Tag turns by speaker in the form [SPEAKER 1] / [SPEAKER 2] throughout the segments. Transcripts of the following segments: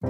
[SPEAKER 1] Good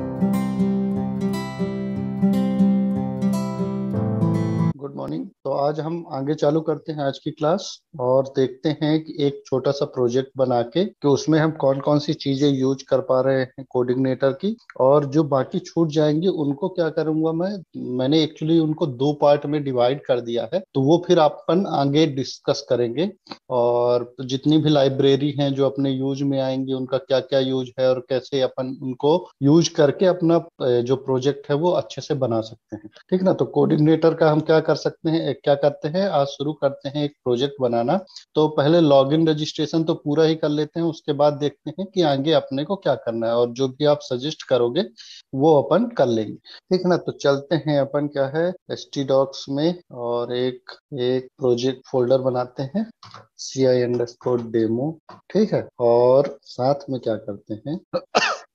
[SPEAKER 1] morning. तो आज हम आगे चालू करते हैं आज की क्लास और देखते हैं कि एक छोटा सा प्रोजेक्ट बना के कि उसमें हम कौन कौन सी चीजें यूज कर पा रहे हैं कोडिनेटर की, और जो बाकी छूट जाएंगी उनको क्या करूंगा मैंने एक्चुअली उनको दो पार्ट में डिवाइड कर दिया है, तो वो फिर अपन आगे डिस्कस करेंगे। और जितनी भी लाइब्रेरी हैं जो अपने यूज में आएंगी उनका क्या क्या यूज है और कैसे अपन उनको यूज करके अपना जो प्रोजेक्ट है वो अच्छे से बना सकते हैं। ठीक ना। तो कोऑर्डिनेटर का हम क्या कर सकते हैं, क्या करते हैं, आज शुरू करते हैं एक प्रोजेक्ट बनाना। तो पहले लॉगिन रजिस्ट्रेशन तो पूरा ही कर लेते हैं, उसके बाद देखते हैं कि आगे अपने को क्या करना है, और जो भी आप सजेस्ट करोगे वो अपन कर लेंगे। ठीक है ना। तो चलते हैं, अपन क्या है htdocs में, और एक एक प्रोजेक्ट फोल्डर बनाते हैं ci_demo। ठीक है। और साथ में क्या करते हैं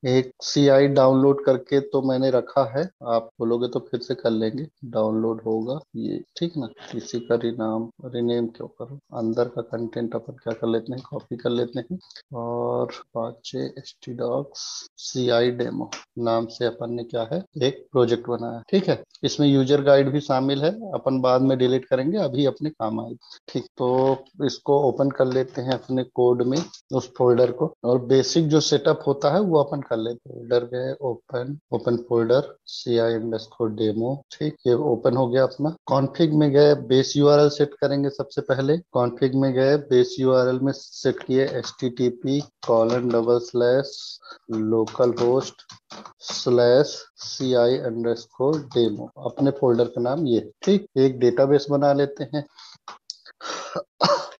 [SPEAKER 1] एक CI डाउनलोड करके तो मैंने रखा है, आप बोलोगे तो फिर से कर लेंगे, डाउनलोड होगा ये। ठीक ना। इसी का रिनाम रिनेम क्यों करो, अंदर का कंटेंट अपन क्या कर लेते हैं, कॉपी कर लेते हैं, और Apache htdocs CI डेमो नाम से अपन ने क्या है एक प्रोजेक्ट बनाया। ठीक है। इसमें यूजर गाइड भी शामिल है, अपन बाद में डिलीट करेंगे, अभी अपने काम आएगी। ठीक। तो इसको ओपन कर लेते हैं अपने कोड में, उस फोल्डर को, और बेसिक जो सेटअप होता है वो अपन कर लेते हैं। फोल्डर गए, ओपन ओपन फोल्डर ci_demo। ठीक, ये ओपन हो गया अपना। कॉन्फ़िग में गए, बेस यूआरएल सेट करेंगे सबसे पहले। कॉन्फ़िग में गए, बेस यूआरएल में सेट किए http://localhost/ci_demo, अपने फोल्डर का नाम ये। ठीक। एक डेटाबेस बना लेते हैं।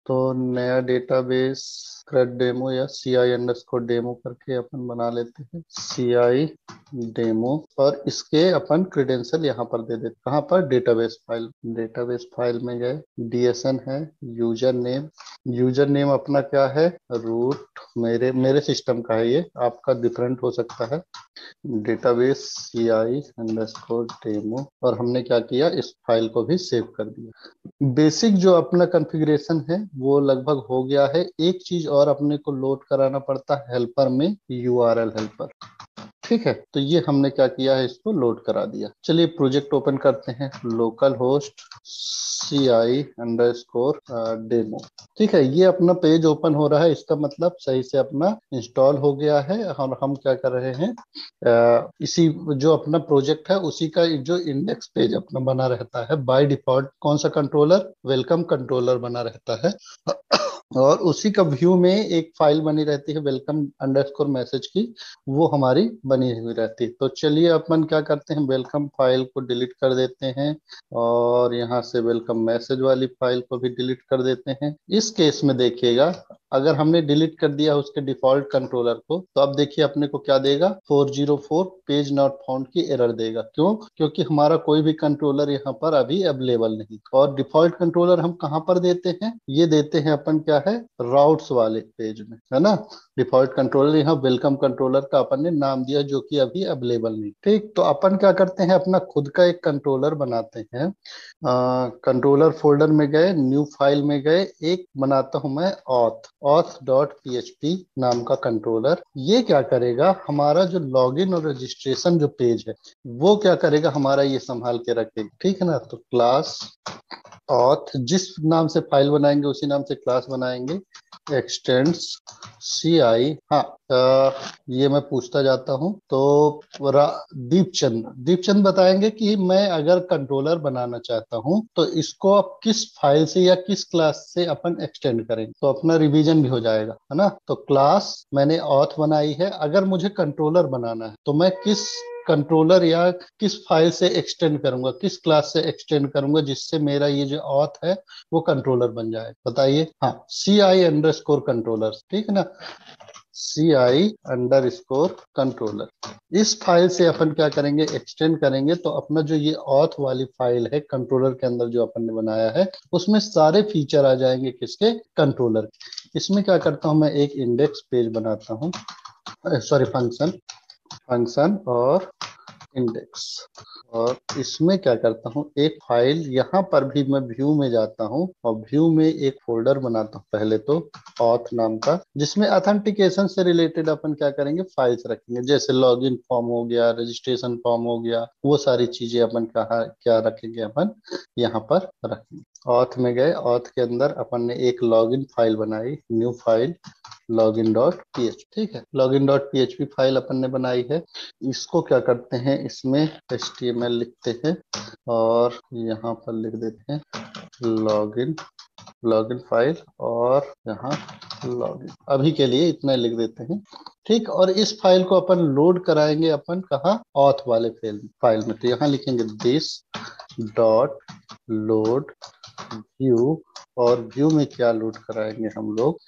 [SPEAKER 1] तो नया डेटाबेस CRUD डेमो या ci_demo करके अपन बना लेते हैं CI डेमो, और इसके अपन क्रेडेंशियल यहाँ पर दे देते। कहाँ पर, डेटाबेस फाइल में गए, DSN है, यूजर नेम अपना क्या है, रूट, मेरे मेरे सिस्टम का है ये, आपका डिफरेंट हो सकता है। डेटाबेस ci_demo, और हमने क्या किया, इस फाइल को भी सेव कर दिया। बेसिक जो अपना कॉन्फ़िगरेशन है वो लगभग हो गया है। एक चीज और अपने को लोड कराना पड़ता है हेल्पर में, URL हेल्पर। ठीक है। तो ये हमने क्या किया है, इसको लोड करा दिया। चलिए प्रोजेक्ट ओपन करते हैं, लोकल होस्ट ci_demo। ठीक है। ये अपना पेज ओपन हो रहा है, इसका मतलब सही से अपना इंस्टॉल हो गया है। और हम क्या कर रहे हैं, इसी जो अपना प्रोजेक्ट है उसी का जो इंडेक्स पेज अपना बना रहता है बाय डिफॉल्ट, कौन सा कंट्रोलर, वेलकम कंट्रोलर बना रहता है। और उसी का व्यू में एक फाइल बनी रहती है वेलकम अंडरस्कोर मैसेज की, वो हमारी बनी हुई रहती है। तो चलिए अपन क्या करते हैं, वेलकम फाइल को डिलीट कर देते हैं, और यहाँ से वेलकम मैसेज वाली फाइल को भी डिलीट कर देते हैं। इस केस में देखिएगा, अगर हमने डिलीट कर दिया उसके डिफॉल्ट कंट्रोलर को, तो अब देखिए अपने को क्या देगा, 404 पेज नॉट फाउंड की एरर देगा। क्यों? क्योंकि हमारा कोई भी कंट्रोलर यहाँ पर अभी अवेलेबल नहीं। और डिफॉल्ट कंट्रोलर हम कहाँ पर देते हैं, ये देते हैं अपन क्या है, राउट्स वाले पेज में, है ना। डिफॉल्ट कंट्रोलर यहाँ वेलकम कंट्रोलर का अपन ने नाम दिया, जो कि अभी अवेलेबल नहीं। ठीक। तो अपन क्या करते हैं, अपना खुद का एक कंट्रोलर बनाते हैं। कंट्रोलर फोल्डर में गए, न्यू फाइल में गए, एक बनाता हूं मैं auth.php नाम का कंट्रोलर। ये क्या करेगा, हमारा जो लॉगिन और रजिस्ट्रेशन जो पेज है वो क्या करेगा, हमारा ये संभाल के रखेगा। ठीक है ना। तो क्लास auth, जिस नाम से फाइल बनाएंगे उसी नाम से क्लास बनाएंगे, एक्सटेंड्स CI। हाँ, ये मैं पूछता जाता हूँ। तो दीपचंद बताएंगे कि मैं अगर कंट्रोलर बनाना चाहता हूँ तो इसको आप किस फाइल से या किस क्लास से अपन एक्सटेंड करेंगे, तो अपना रिवीजन भी हो जाएगा, है ना। तो क्लास मैंने ऑथ बनाई है, अगर मुझे कंट्रोलर बनाना है तो मैं किस कंट्रोलर या किस फाइल से एक्सटेंड करूंगा, किस क्लास से एक्सटेंड करूंगा, जिससे मेरा ये जो ऑथ है वो कंट्रोलर बन जाए, बताइए। हाँ, CI_कंट्रोलर। ठीक है ना, CI_कंट्रोलर। इस फाइल से अपन क्या करेंगे, एक्सटेंड करेंगे, तो अपना जो ये ऑथ वाली फाइल है कंट्रोलर के अंदर जो अपन ने बनाया है, उसमें सारे फीचर आ जाएंगे किसके, कंट्रोलर। इसमें क्या करता हूं मैं, एक इंडेक्स पेज बनाता हूँ, सॉरी फंक्शन, और इंडेक्स। और इसमें क्या करता हूँ, एक फाइल यहाँ पर भी मैं व्यू में जाता हूँ और व्यू में एक फोल्डर बनाता हूँ पहले तो, ऑथ नाम का, जिसमें ऑथेंटिकेशन से रिलेटेड अपन क्या करेंगे, फाइल्स रखेंगे, जैसे लॉगिन फॉर्म हो गया, रजिस्ट्रेशन फॉर्म हो गया, वो सारी चीजें अपन कहाँ क्या रखेंगे, अपन यहाँ पर रखेंगे। ऑथ में गए, ऑथ के अंदर अपन ने एक लॉगिन फाइल बनाई, new file login dot php, ठीक है, लॉगिन डॉट php फाइल अपन ने बनाई है। इसको क्या करते हैं, इसमें html लिखते हैं और यहाँ पर लिख देते हैं लॉगिन, लॉगिन फाइल, और यहाँ लॉगिन, अभी के लिए इतना लिख देते हैं, ठीक। और इस फाइल को अपन लोड कराएंगे, अपन कहाँ, ऑथ वाले फाइल में, तो यहाँ लिखेंगे दिस डॉट लोड व्यू, और व्यू में क्या लोड कराएंगे हम लोग,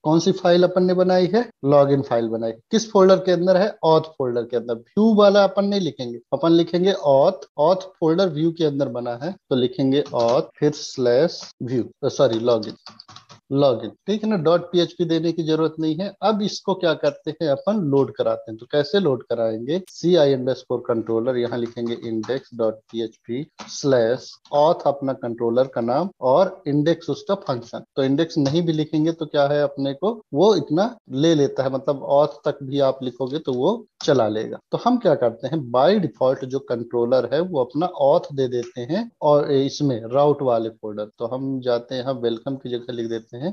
[SPEAKER 1] कौन सी फाइल अपन ने बनाई है, लॉगिन फाइल बनाई, किस फोल्डर के अंदर है, ऑथ फोल्डर के अंदर। व्यू वाला अपन नहीं लिखेंगे, अपन लिखेंगे ऑथ, ऑथ फोल्डर व्यू के अंदर बना है, तो लिखेंगे ऑथ फिर slash view, sorry login, login, ठीक है ना, डॉट पीएचपी देने की जरूरत नहीं है। अब इसको क्या करते हैं, अपन लोड कराते हैं, तो कैसे लोड कराएंगे, सी आई अंडरस्कोर कंट्रोलर, यहाँ लिखेंगे index dot PHP slash auth, अपना कंट्रोलर का नाम, और इंडेक्स उसका फंक्शन। तो इंडेक्स नहीं भी लिखेंगे तो क्या है, अपने को वो इतना ले लेता है, मतलब ऑथ तक भी आप लिखोगे तो वो चला लेगा। तो हम क्या करते हैं, बाय डिफॉल्ट जो कंट्रोलर है वो अपना ऑथ दे देते हैं, और इसमें राउट वाले फोल्डर, तो हम जाते हैं वेलकम की जगह लिख देते हैं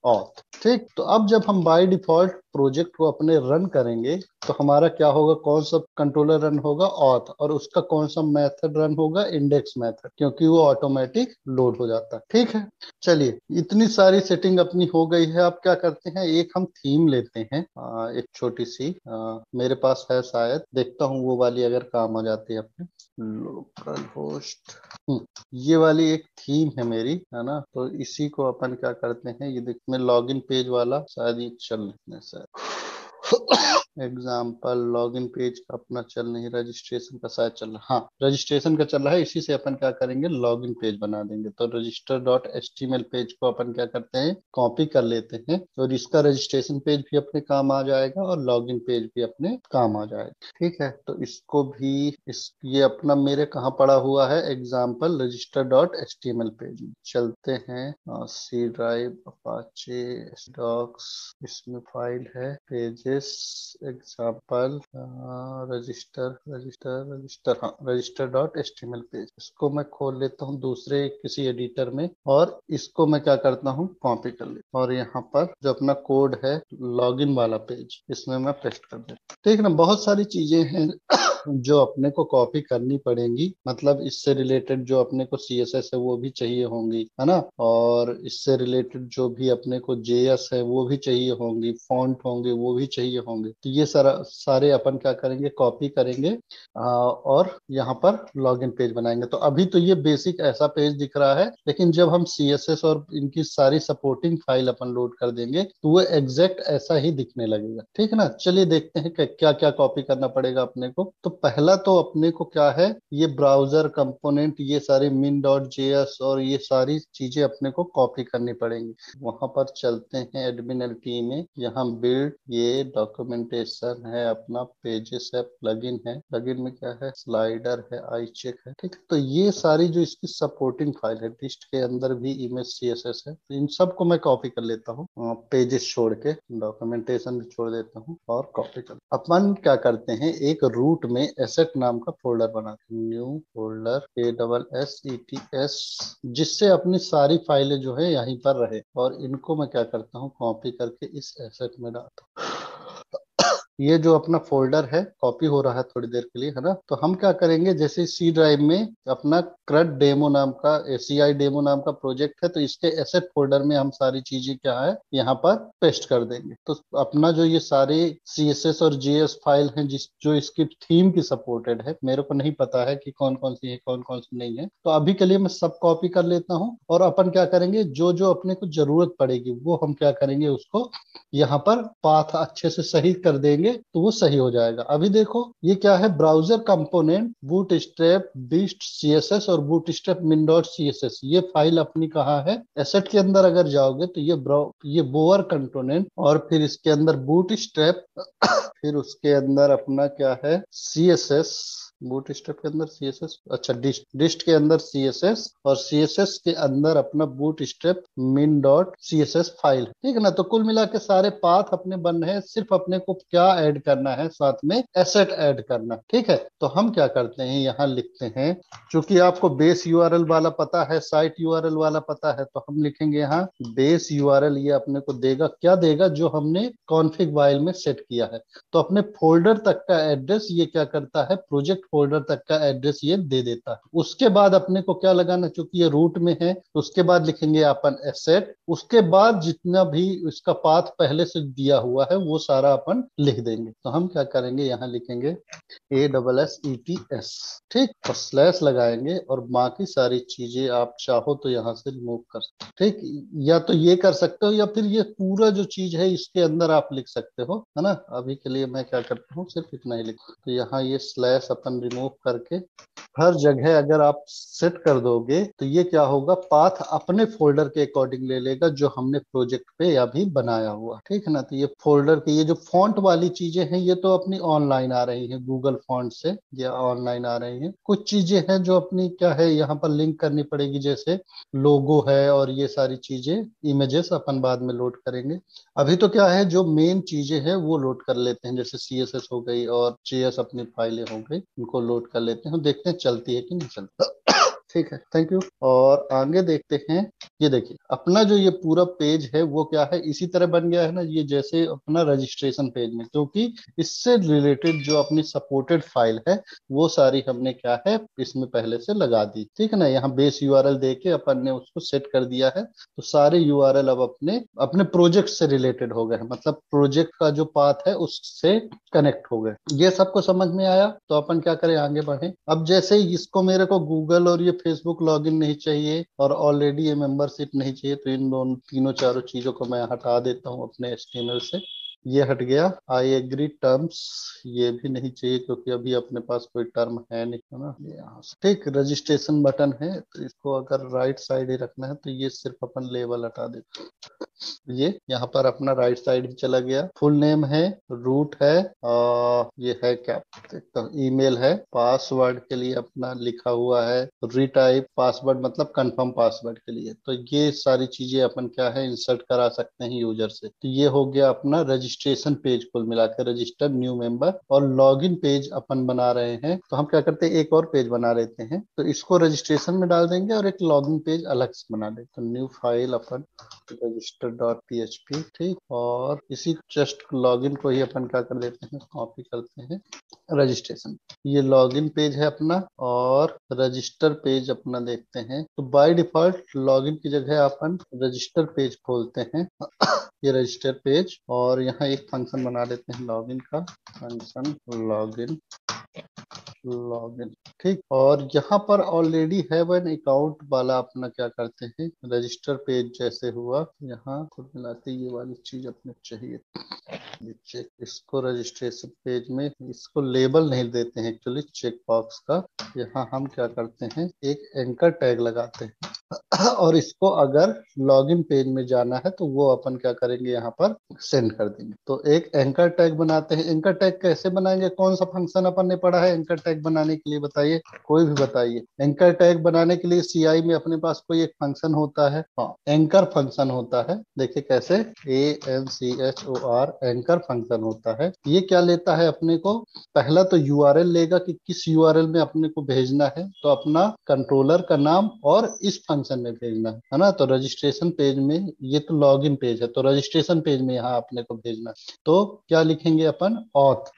[SPEAKER 1] ऑथ, ठीक। तो अब जब हम बाय डिफॉल्ट प्रोजेक्ट को अपने रन करेंगे तो हमारा क्या होगा, कौन सा कंट्रोलर रन होगा, ऑथ, और उसका कौन सा मेथड रन होगा, इंडेक्स मेथड, क्योंकि वो ऑटोमेटिक लोड हो जाता है, ठीक है। चलिए, इतनी सारी सेटिंग अपनी हो गई है। अब क्या करते हैं, एक हम थीम लेते हैं, एक छोटी सी, मेरे पास है शायद, देखता हूँ वो वाली अगर काम आ जाती है अपने, लोकल होस्ट, ये वाली एक थीम है मेरी, है ना, तो इसी को अपन क्या करते हैं, ये देख, मैं लॉगिन पेज वाला शायद ये चल नहीं है शायद, एग्जाम्पल लॉगिन पेज का अपना चल नहीं, रजिस्ट्रेशन का शायद चल रहा, हाँ रजिस्ट्रेशन का चल रहा है, इसी से अपन क्या करेंगे, लॉगिन पेज बना देंगे। तो रजिस्टर डॉट एचटीएमएल पेज को अपन क्या करते हैं, कॉपी कर लेते हैं, और इसका रजिस्ट्रेशन पेज भी अपने काम आ जाएगा और लॉगिन पेज भी अपने काम आ जाएगा, ठीक है। तो इसको भी, ये अपना मेरे कहाँ पड़ा हुआ है, example register dot HTML page में चलते हैं, सी ड्राइव, अपाचे डॉक्स, इसमें फाइल है pages, example register register register, हाँ रजिस्टर डॉट एचटीएमएल पेज, इसको मैं खोल लेता हूँ दूसरे किसी एडिटर में, और इसको मैं क्या करता हूँ, कॉपी कर लेता हूँ, और यहाँ पर जो अपना कोड है लॉगिन वाला पेज, इसमें मैं पेस्ट कर देता हूँ, ठीक ना। बहुत सारी चीजें हैं जो अपने को कॉपी करनी पड़ेंगी, मतलब इससे रिलेटेड जो अपने को सीएसएस है वो भी चाहिए होंगी, है ना, और इससे रिलेटेड जो भी अपने को जेएस है वो भी चाहिए होंगी, फॉन्ट होंगे वो भी चाहिए होंगे, तो ये सारे अपन क्या करेंगे, कॉपी करेंगे, और यहाँ पर लॉगिन पेज बनाएंगे। तो अभी तो ये बेसिक ऐसा पेज दिख रहा है, लेकिन जब हम सीएसएस और इनकी सारी सपोर्टिंग फाइल अपन लोड कर देंगे तो वो एग्जैक्ट ऐसा ही दिखने लगेगा, ठीक है ना। चलिए देखते हैं क्या क्या कॉपी करना पड़ेगा अपने को। तो पहला तो अपने को क्या है, ये ब्राउजर कंपोनेंट, ये सारे min डॉट जेएस और ये सारी चीजें अपने को कॉपी करनी पड़ेंगी। वहां पर चलते हैं एडमिन एलटी में, यहाँ बिल्ड, ये डॉक्यूमेंटेशन है, अपना पेजेस है, प्लगइन है, प्लगइन में क्या है, स्लाइडर है, आई चेक है, ठीक है। तो ये सारी जो इसकी सपोर्टिंग फाइल है, लिस्ट के अंदर भी इमेज सीएसएस है, तो इन सबको मैं कॉपी कर लेता हूँ, पेजेस छोड़ के डॉक्यूमेंटेशन भी छोड़ देता हूँ और कॉपी कर, अपन क्या करते हैं, एक रूट में एसेट नाम का फोल्डर बनाते हैं, न्यू फोल्डर ASSETS, जिससे अपनी सारी फाइलें जो है यहीं पर रहे, और इनको मैं क्या करता हूँ, कॉपी करके इस एसेट में डालता हूँ। ये जो अपना फोल्डर है कॉपी हो रहा है थोड़ी देर के लिए, है ना। तो हम क्या करेंगे, जैसे सी ड्राइव में अपना क्रड डेमो नाम का, CI डेमो नाम का प्रोजेक्ट है, तो इसके एसेट फोल्डर में हम सारी चीजें क्या है यहाँ पर पेस्ट कर देंगे। तो अपना जो ये सारे CSS और JS फाइल हैं जो इसकी थीम की सपोर्टेड है, मेरे को नहीं पता है कि कौन कौन सी है कौन कौन सी नहीं है, तो अभी के लिए मैं सब कॉपी कर लेता हूँ, और अपन क्या करेंगे, जो जो अपने को जरूरत पड़ेगी वो हम क्या करेंगे, उसको यहाँ पर पाथ अच्छे से सही कर देंगे तो वो सही हो जाएगा। अभी देखो ये क्या है, browser component bootstrap dist CSS और बूटस्ट्रैप min डॉट सीएसएस, ये फाइल अपनी कहाँ है, एसेट के अंदर अगर जाओगे तो ये बोअर कंपोनेंट, और फिर इसके अंदर बूटस्ट्रैप फिर उसके अंदर अपना क्या है, CSS, बूट स्ट्रैप के अंदर CSS, अच्छा डिस्ट के अंदर CSS, और CSS के अंदर अपना boot strap min dot CSS file, ठीक है ना। तो कुल मिला के सारे पाथ अपने बन रहे हैं, सिर्फ अपने को क्या ऐड करना है, साथ में एसेट ऐड करना, ठीक है। तो हम क्या करते हैं, यहाँ लिखते हैं, चूंकि आपको बेस यूआरएल वाला पता है, साइट यूआरएल वाला पता है, तो हम लिखेंगे यहाँ बेस यूआरएल, ये अपने को देगा, क्या देगा, जो हमने कॉन्फ़िग फाइल में सेट किया है। तो अपने फोल्डर तक का एड्रेस ये क्या करता है, प्रोजेक्ट फोल्डर तक का एड्रेस ये दे देता है। उसके बाद अपने को क्या लगाना, चूंकि ये रूट में है, तो उसके बाद लिखेंगे अपन एसेट, उसके बाद जितना भी उसका पाथ पहले से दिया हुआ है वो सारा अपन लिख देंगे। तो हम क्या करेंगे, यहाँ लिखेंगे ASSETS, ठीक, और स्लैश लगाएंगे, और बाकी सारी चीजें आप चाहो तो यहाँ से रिमूव कर सकते, ठीक, या तो ये कर सकते हो, या फिर ये पूरा जो चीज है इसके अंदर आप लिख सकते हो, है ना। अभी के लिए मैं क्या करता हूँ, सिर्फ इतना ही लिख, तो यहाँ ये स्लैश अपन रिमूव करके हर जगह अगर आप सेट कर दोगे तो ये क्या होगा, पाथ अपने फोल्डर के अकॉर्डिंग ले लेगा जो हमने प्रोजेक्ट पे अभी बनाया हुआ, ठीक है ना। तो ये फोल्डर के ये जो फॉन्ट वाली चीजें हैं ये तो अपनी ऑनलाइन आ रही हैं, गूगल फॉन्ट से ये ऑनलाइन आ रही हैं। कुछ चीजें हैं जो अपनी क्या है, यहाँ पर लिंक करनी पड़ेगी, जैसे लोगो है, और ये सारी चीजें, इमेजेस अपन बाद में लोड करेंगे। अभी तो क्या है, जो मेन चीजें हैं वो लोड कर लेते हैं, जैसे CSS हो गई और JS अपनी फाइलें हो गई, इनको लोड कर लेते हैं, देखते हैं चलती है कि नहीं चलती। ठीक है, थैंक यू। और आगे देखते हैं, ये देखिए अपना जो ये पूरा पेज है वो क्या है, इसी तरह बन गया है ना, ये जैसे अपना रजिस्ट्रेशन पेज में, क्योंकि इससे रिलेटेड जो अपनी सपोर्टेड फाइल है वो सारी हमने क्या है इसमें पहले से लगा दी, ठीक है ना। यहाँ बेस यूआरएल दे के अपन ने उसको सेट कर दिया है, तो सारे यूआरएल अब अपने अपने प्रोजेक्ट से रिलेटेड हो गए हैं, मतलब प्रोजेक्ट का जो पाथ है उससे कनेक्ट हो गए। ये सबको समझ में आया, तो अपन क्या करें, आगे बढ़े। अब जैसे ही इसको मेरे को गूगल और ये फेसबुक लॉगिन नहीं चाहिए, और ऑलरेडी ये मेंबरशिप नहीं चाहिए, तो इन दोनों तीनों चारों चीजों को मैं हटा देता हूँ अपने HTML से। ये हट गया, आई एग्री टर्म्स, ये भी नहीं चाहिए क्योंकि अभी अपने पास कोई टर्म है नहीं, है ना। यहाँ से ठीक, रजिस्ट्रेशन बटन है, तो इसको अगर राइट साइड ही रखना है तो ये सिर्फ अपन लेबल हटा देते, ये यहाँ पर अपना राइट साइड ही चला गया। फुल नेम है, रूट है, और ये है क्या देखता हूँ, ईमेल है, पासवर्ड के लिए अपना लिखा हुआ है रीटाइप पासवर्ड, मतलब कंफर्म पासवर्ड के लिए। तो ये सारी चीजें अपन क्या है इंसर्ट करा सकते हैं यूजर से। तो ये हो गया अपना रजिस्ट्रेशन पेज, कुल मिलाकर रजिस्टर न्यू मेंबर। और लॉगिन पेज अपन बना रहे हैं, तो हम क्या करते हैं, एक और पेज बना लेते हैं, तो इसको रजिस्ट्रेशन में डाल देंगे और एक लॉगिन पेज अलग से बना देते हैं। तो न्यू फाइल अपन register.php, ठीक, और इसी जस्ट लॉगिन को ही अपन क्या कर देते हैं, कॉपी करते हैं रजिस्ट्रेशन। ये लॉगिन पेज है अपना, और रजिस्टर पेज अपना देखते हैं। तो बाय डिफॉल्ट लॉगिन की जगह अपन रजिस्टर पेज खोलते हैं। ये रजिस्टर पेज, और यहाँ एक फंक्शन बना लेते हैं लॉगिन का, फंक्शन लॉगिन, लॉगिन, ठीक। और यहाँ पर ऑलरेडी हैव एन अकाउंट वाला अपना क्या करते हैं, रजिस्टर पेज जैसे हुआ, यहाँ खुद मिलाते ये वाली चीज अपने चाहिए, चेक, इसको रजिस्ट्रेशन पेज में इसको लेबल नहीं देते हैं एक्चुअली, चेक बॉक्स का। यहाँ हम क्या करते हैं, एक एंकर टैग लगाते हैं, और इसको अगर लॉगिन पेज में जाना है तो वो अपन क्या करेंगे, यहाँ पर सेंड कर देंगे। तो एक एंकर टैग बनाते हैं। एंकर टैग कैसे बनाएंगे, कौन सा फंक्शन अपन ने पढ़ा है एंकर टैग बनाने के लिए, बताइए, कोई भी बताइए। एंकर टैग बनाने के लिए CI में अपने पास कोई एक फंक्शन होता है, हाँ, एंकर फंक्शन होता है। देखिए कैसे, ANCHOR, एंकर फंक्शन होता है। ये क्या लेता है अपने को, पहला तो URL लेगा कि किस URL में अपने को भेजना है, तो अपना कंट्रोलर का नाम और इस फंक्शन में भेजना है ना। तो रजिस्ट्रेशन पेज में, ये तो लॉगिन पेज है, तो रजिस्ट्रेशन पेज में यहाँ अपने को भेजना है। तो क्या लिखेंगे अपन, ऑथ,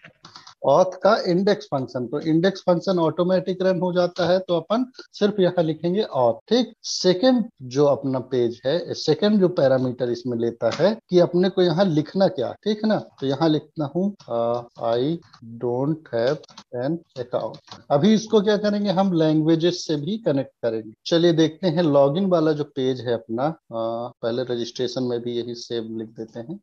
[SPEAKER 1] ऑथ का इंडेक्स फंक्शन। तो इंडेक्स फंक्शन ऑटोमेटिक रन हो जाता है, तो अपन सिर्फ यहाँ लिखेंगे ऑथ, ठीक। सेकंड जो अपना पेज है, सेकंड जो पैरामीटर इसमें लेता है कि अपने को यहाँ लिखना क्या, ठीक है ना। तो यहाँ लिखना हूँ आई डोंट हैव एन अकाउंट। अभी इसको क्या करेंगे, हम लैंग्वेजेस से भी कनेक्ट करेंगे। चलिए देखते हैं लॉगिन वाला जो पेज है अपना, पहले रजिस्ट्रेशन में भी यही सेम लिख देते हैं,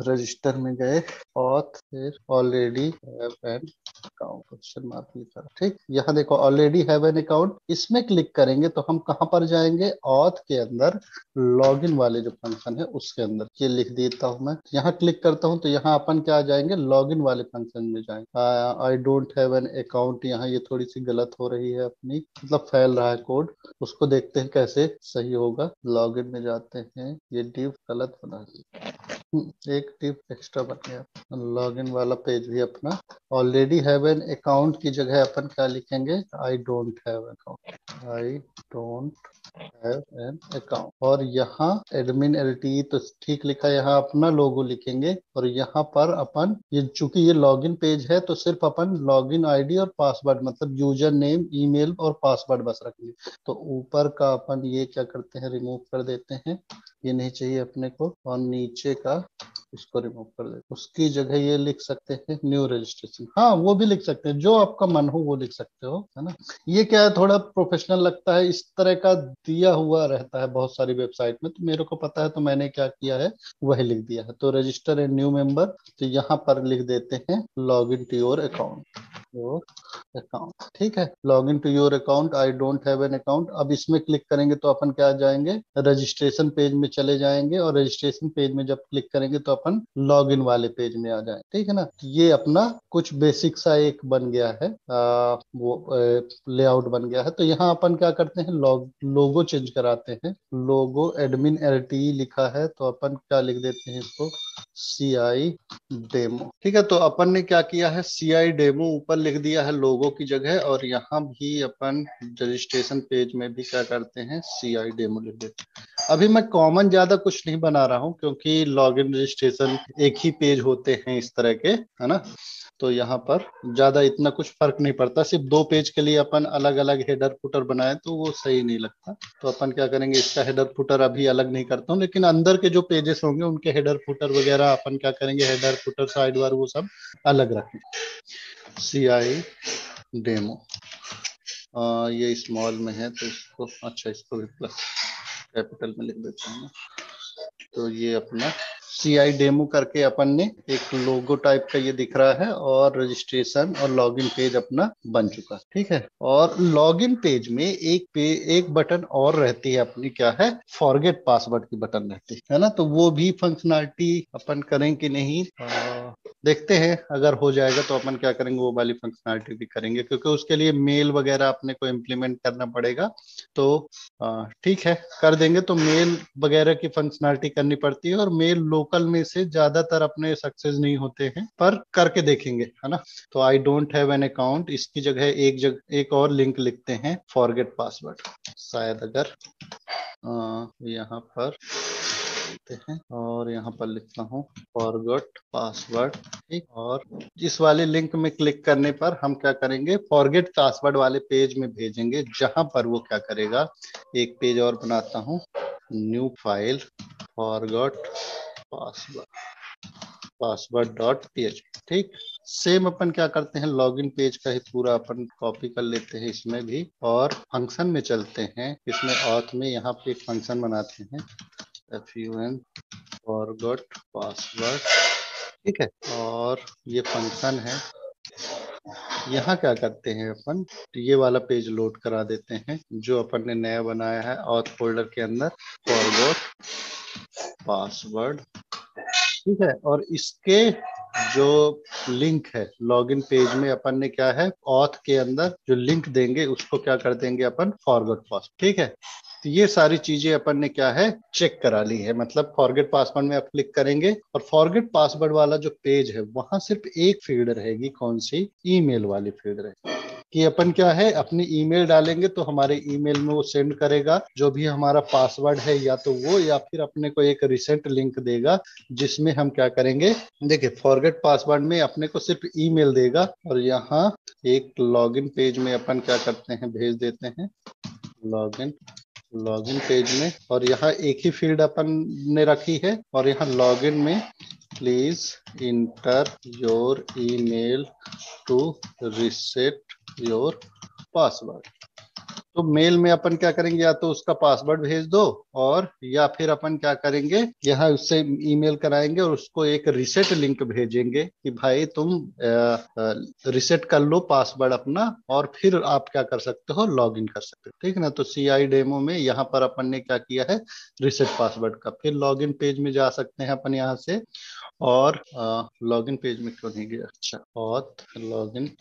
[SPEAKER 1] रजिस्टर में गए, ऑथ, फिर already have an account, question mark लिखा, ठीक। यहाँ देखो ऑलरेडी हैव एन अकाउंट, इसमें क्लिक करेंगे तो हम कहाँ पर जाएंगे, ऑथ के अंदर लॉगिन वाले जो फंक्शन है उसके अंदर। ये लिख देता हूँ मैं, यहाँ क्लिक करता हूँ तो यहाँ अपन क्या आ जाएंगे, लॉगिन वाले फंक्शन में जाएंगे। आई डोंट हैव एन अकाउंट, यहाँ ये थोड़ी सी गलत हो रही है अपनी, मतलब फैल रहा है कोड, उसको देखते हैं कैसे सही होगा। लॉगिन में जाते हैं, ये डिव गलत बना दिया, एक टिप एक्स्ट्रा बन गया। लॉगिन वाला पेज भी अपना, ऑलरेडी हैव एन अकाउंट की जगह अपन क्या लिखेंगे, आई don't have account, I don't have an account. और यहाँ एडमिन एलटी तो ठीक लिखा है, यहाँ अपना लोगो लिखेंगे। और यहाँ पर अपन ये चूंकि ये लॉगिन पेज है तो सिर्फ अपन लॉगिन आईडी और पासवर्ड, मतलब यूजर नेम, ईमेल और पासवर्ड बस रखेंगे। तो ऊपर का अपन ये क्या करते हैं, रिमूव कर देते हैं, ये नहीं चाहिए अपने को। और नीचे का इसको रिमूव कर देते, उसकी जगह ये लिख सकते हैं न्यू रजिस्ट्रेशन। हाँ वो भी लिख सकते हैं, जो आपका मन हो वो लिख सकते हो, है ना। ये क्या है, थोड़ा प्रोफेशनल लगता है, इस तरह का दिया हुआ रहता है बहुत सारी वेबसाइट में, तो मेरे को पता है तो मैंने क्या किया है वही लिख दिया है। तो रजिस्टर ए न्यू मेंबर, तो यहाँ पर लिख देते हैं log in to your account, your account, ठीक है। Log in to your account, I don't have an account. अब इसमें क्लिक करेंगे तो अपन क्या जाएंगे, रजिस्ट्रेशन पेज में चले जाएंगे। और रजिस्ट्रेशन पेज में जब क्लिक करेंगे तो अपन लॉग इन वाले पेज में आ जाएंगे, ठीक है ना। ये अपना कुछ बेसिक सा एक बन गया है, वो लेआउट बन गया है। तो यहाँ अपन क्या करते हैं, लोगो चेंज कराते हैं। लोगो एडमिन एलटी लिखा है तो अपन क्या लिख देते हैं इसको, सी आई डेमो, ठीक है। तो अपन ने क्या किया है, सी आई डेमो ऊपर लिख दिया है लोगो की जगह। और यहाँ भी अपन रजिस्ट्रेशन पेज में भी क्या करते हैं, सी आई डेमो लिख देते हैं। अभी मैं कॉमन ज्यादा कुछ नहीं बना रहा हूँ क्योंकि लॉगिन रजिस्ट्रेशन एक ही पेज होते हैं इस तरह के, है ना। तो यहाँ पर ज्यादा इतना कुछ फर्क नहीं पड़ता, सिर्फ दो पेज के लिए अपन अलग अलग हेडर फुटर बनाए तो वो सही नहीं लगता। तो अपन क्या करेंगे, इसका हेडर फुटर अभी अलग नहीं करता हूँ, लेकिन अंदर के जो पेजेस होंगे उनके हेडर फुटर वगैरह अपन क्या करेंगे, हेडर फुटर साइड बार वो सब अलग रखें। सी आई डेमो, ये स्मॉल में है तो इसको, अच्छा इसको भी प्लस कैपिटल में लिख देते हैं। तो ये अपना सी आई डेमो करके अपन ने एक लोगो टाइप का ये दिख रहा है, और रजिस्ट्रेशन और लॉगिन पेज अपना बन चुका है, ठीक है। और लॉगिन पेज में एक बटन और रहती है अपनी, क्या है, फॉरगेट पासवर्ड की बटन रहती है ना। तो वो भी फंक्शनलिटी अपन करें कि नहीं, देखते हैं। अगर हो जाएगा तो अपन क्या करेंगे, वो वाली फंक्शनलिटी भी करेंगे, क्योंकि उसके लिए मेल वगैरह अपने को इम्प्लीमेंट करना पड़ेगा। तो ठीक है, कर देंगे। तो मेल वगैरह की फंक्शनलिटी करनी पड़ती है, और मेल लोकल में से ज्यादातर अपने सक्सेस नहीं होते हैं, पर करके देखेंगे, है ना। तो आई डोंट हैव एन अकाउंट, इसकी जगह एक और लिंक लिखते हैं, फॉरगेट पासवर्ड। शायद अगर यहाँ पर लिखते हैं, और यहाँ पर लिखता हूँ फॉरगेट पासवर्ड, ठीक। और इस वाले लिंक में क्लिक करने पर हम क्या करेंगे, फॉरगेट पासवर्ड वाले पेज में भेजेंगे, जहां पर वो क्या करेगा, एक पेज और बनाता हूँ, new file, forget password dot php, ठीक। सेम अपन क्या करते हैं, लॉगिन पेज का ही पूरा अपन कॉपी कर लेते हैं इसमें भी, और फंक्शन में चलते हैं। इसमें ऑथ में यहाँ पे एक फंक्शन बनाते हैं, fun फॉरगेट पासवर्ड, ठीक है। और ये फंक्शन है, यहाँ क्या करते हैं अपन, ये वाला पेज लोड करा देते हैं जो अपन ने नया बनाया है ऑथ फोल्डर के अंदर, फॉरगेट पासवर्ड, ठीक है। और इसके जो लिंक है लॉगिन पेज में, अपन ने क्या है, ऑथ के अंदर जो लिंक देंगे उसको क्या कर देंगे अपन, फॉरगेट पासवर्ड, ठीक है। तो ये सारी चीजें अपन ने क्या है, चेक करा ली है। मतलब फॉरगेट पासवर्ड में आप क्लिक करेंगे और फॉरगेट पासवर्ड वाला जो पेज है वहां सिर्फ एक फील्ड रहेगी, कौन सी, ईमेल वाली फील्ड रहेगी। कि अपन क्या है, अपनी ईमेल डालेंगे तो हमारे ईमेल में वो सेंड करेगा जो भी हमारा पासवर्ड है, या तो वो, या फिर अपने को एक रिसेंट लिंक देगा जिसमें हम क्या करेंगे, देखिए फॉरगेट पासवर्ड में अपने को सिर्फ ईमेल देगा, और यहाँ एक लॉगिन पेज में अपन क्या करते हैं, भेज देते हैं लॉगिन पेज में। और यहाँ एक ही फील्ड अपन ने रखी है, और यहाँ लॉगिन में please enter your email to reset your password. तो मेल में अपन क्या करेंगे, या तो उसका पासवर्ड भेज दो, और या फिर अपन क्या करेंगे, यहाँ उससे ईमेल कराएंगे और उसको एक रिसेट लिंक भेजेंगे कि भाई तुम रिसेट कर लो पासवर्ड अपना, और फिर आप क्या कर सकते हो, लॉग इन कर सकते हो। ठीक है ना। तो CI डेमो में यहाँ पर अपन ने क्या किया है, रिसेट पासवर्ड का। फिर लॉग इन पेज में जा सकते हैं अपन यहाँ से, और लॉगिन पेज में क्यों नहीं गया, अच्छा, और लॉगिन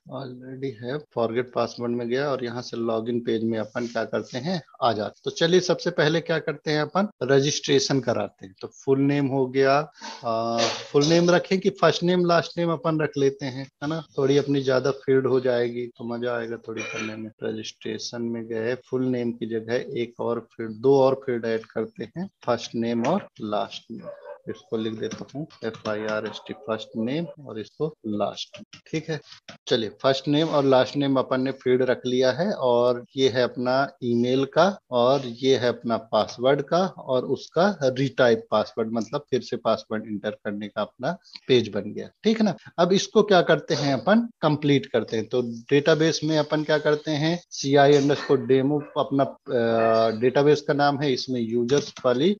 [SPEAKER 1] ऑलरेडी है, फॉरगेट पासवर्ड में गया, और यहाँ से लॉगिन पेज में अपन क्या करते हैं, आ जाते। तो चलिए सबसे पहले क्या करते हैं, अपन रजिस्ट्रेशन कराते हैं। तो फुल नेम हो गया, फुल नेम रखें कि फर्स्ट नेम लास्ट नेम अपन रख लेते हैं, है ना, थोड़ी अपनी ज्यादा फील्ड हो जाएगी तो मजा आएगा थोड़ी करने में। रजिस्ट्रेशन में गए, फुल नेम की जगह एक और फील्ड, दो और फील्ड ऐड करते हैं, फर्स्ट नेम और लास्ट नेम। इसको लिख देता हूँ FIRST, फर्स्ट नेम, और इसको लास्ट। ठीक है। चलिए फर्स्ट नेम और लास्ट नेम अपन ने फील्ड रख लिया है, और ये है अपना ईमेल का, और ये है अपना पासवर्ड का, और उसका रीटाइप पासवर्ड, मतलब फिर से पासवर्ड इंटर करने का अपना पेज बन गया। ठीक है ना। अब इसको क्या करते हैं, अपन कंप्लीट करते हैं। तो डेटाबेस में अपन क्या करते हैं, CI_डेमो अपना डेटाबेस का नाम है, इसमें यूजर्स वाली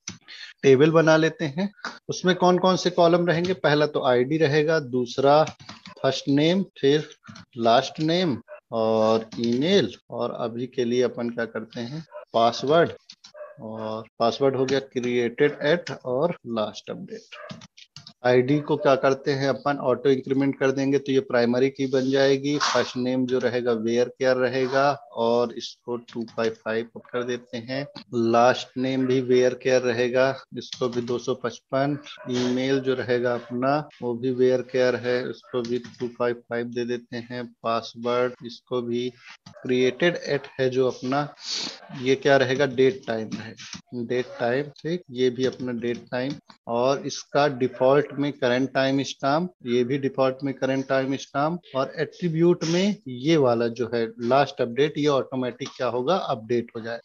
[SPEAKER 1] टेबल बना लेते हैं। उसमें कौन कौन से कॉलम रहेंगे, पहला तो आईडी रहेगा, दूसरा फर्स्ट नेम, फिर लास्ट नेम, और ईमेल, और अभी के लिए अपन क्या करते हैं, पासवर्ड। और पासवर्ड हो गया क्रिएटेड एट और लास्ट अपडेट। आईडी को क्या करते हैं अपन, ऑटो इंक्रीमेंट कर देंगे, तो ये प्राइमरी की बन जाएगी। फर्स्ट नेम जो रहेगा वेयर केयर रहेगा, और इसको 255 कर देते हैं। लास्ट नेम भी वेयर केयर रहेगा, इसको भी 255। ईमेल जो रहेगा अपना वो भी वेयर केयर है, उसको भी 255 दे देते हैं। पासवर्ड इसको भी क्रिएटेड एट है जो अपना, ये क्या रहेगा, डेट टाइम रहेगा, डेट टाइम। ठीक, ये भी अपना डेट टाइम, और इसका डिफॉल्ट में करंट टाइम स्टाम्प, ये भी डिफॉल्ट में करंट टाइम स्टाम्प। और एट्रीब्यूट में ये वाला जो है लास्ट अपडेट, ये ऑटोमेटिक क्या होगा, अपडेट हो जाए।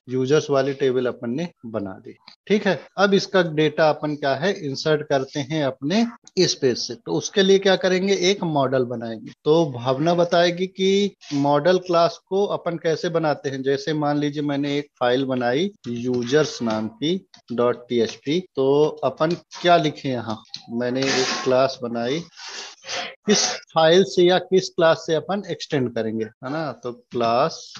[SPEAKER 1] यूजर्स वाली टेबल अपन ने बना दी। ठीक है। अब इसका डेटा अपन क्या है, इंसर्ट करते हैं अपने इस पेज से। तो उसके लिए क्या करेंगे, एक मॉडल बनाएंगे। तो भावना बताएगी कि मॉडल क्लास को अपन कैसे बनाते हैं। जैसे मान लीजिए मैंने एक फाइल बनाई यूजर्स नाम की .php, तो अपन क्या लिखे, यहाँ मैंने एक क्लास बनाई, किस फाइल से या किस क्लास से अपन एक्सटेंड करेंगे, है ना। तो क्लास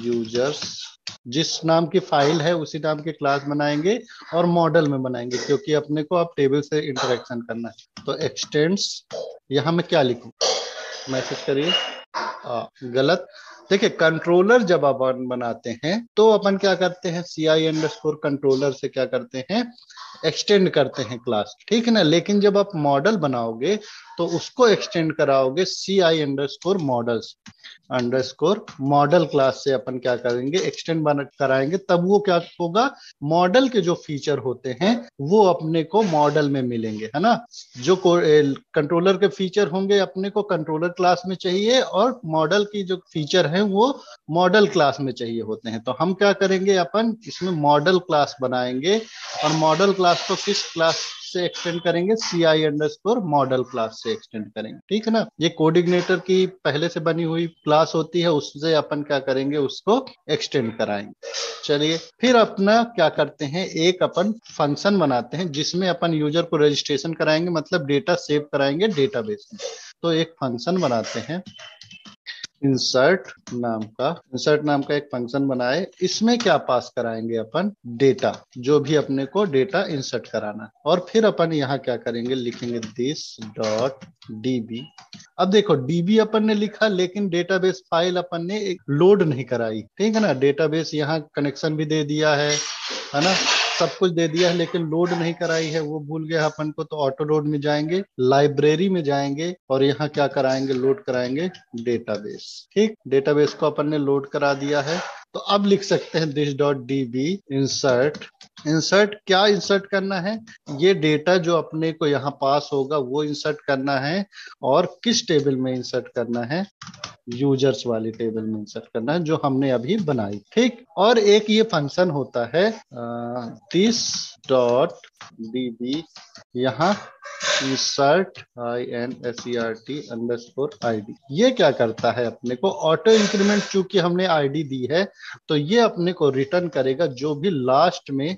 [SPEAKER 1] यूजर्स, जिस नाम की फाइल है उसी नाम की क्लास बनाएंगे, और मॉडल में बनाएंगे, क्योंकि अपने को अब टेबल से इंटरेक्शन करना है। तो एक्सटेंड्स, यहाँ मैं क्या लिखूं, मैसेज करिए, गलत। देखिए कंट्रोलर जब अपन बनाते हैं तो अपन क्या करते हैं, CI_कंट्रोलर से क्या करते हैं, एक्सटेंड करते हैं क्लास। ठीक है ना। लेकिन जब आप मॉडल बनाओगे तो उसको एक्सटेंड कराओगे CI_मॉडल्स अंडरस्कोर मॉडल क्लास से। अपन क्या करेंगे, एक्सटेंड कराएंगे, तब वो क्या होगा, मॉडल के जो फीचर होते हैं वो अपने को मॉडल में मिलेंगे, है ना। जो कंट्रोलर के फीचर होंगे अपने को कंट्रोलर क्लास में चाहिए, और मॉडल की जो फीचर है वो मॉडल क्लास में चाहिए होते हैं। तो हम क्या करेंगे, अपन इसमें मॉडल क्लास बनाएंगे, और मॉडल क्लास को किस क्लास से एक्सटेंड करेंगे, CI_मॉडल क्लास से एक्सटेंड करेंगे। ठीक है ना। ये कोऑर्डिनेटर की पहले से बनी हुई क्लास होती है, उससे अपन क्या करेंगे, उसको एक्सटेंड कराएंगे। चलिए फिर अपना क्या करते हैं, एक अपन फंक्शन बनाते हैं जिसमें अपन यूजर को रजिस्ट्रेशन कराएंगे, मतलब डेटा सेव कराएंगे डेटाबेस में। तो एक फंक्शन बनाते हैं, इंसर्ट नाम का एक फंक्शन बनाए। इसमें क्या पास कराएंगे अपन, डेटा, जो भी अपने को डेटा इंसर्ट कराना है। और फिर अपन यहाँ क्या करेंगे, लिखेंगे this.db। अब देखो db अपन ने लिखा, लेकिन डेटाबेस फाइल अपन ने एक लोड नहीं कराई। ठीक है ना। डेटाबेस यहाँ कनेक्शन भी दे दिया है ना, सब कुछ दे दिया है, लेकिन लोड नहीं कराई है, वो भूल गया अपन को। तो ऑटो लोड में जाएंगे, लाइब्रेरी में जाएंगे, और यहाँ क्या कराएंगे, लोड कराएंगे डेटाबेस। ठीक, डेटाबेस को अपन ने लोड करा दिया है। तो तो अब लिख सकते हैं this dot D B insert. Insert क्या इंसर्ट करना है, ये डेटा जो अपने को यहाँ पास होगा वो इंसर्ट करना है, और किस टेबल में इंसर्ट करना है, यूजर्स वाली टेबल में इंसर्ट करना है जो हमने अभी बनाई। ठीक, और एक ये फंक्शन होता है दिस डॉट db, यहाँ इंसर्ट INSERT_ID। ये क्या करता है, अपने को ऑटो इंक्रीमेंट, चूंकि हमने आईडी दी है तो ये अपने को रिटर्न करेगा जो भी लास्ट में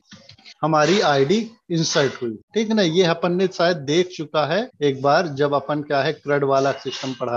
[SPEAKER 1] हमारी आईडी इंसर्ट हुई। ठीक है ना, ये अपन ने शायद देख चुका है एक बार, जब अपन क्या है क्रड वाला सिस्टम पढ़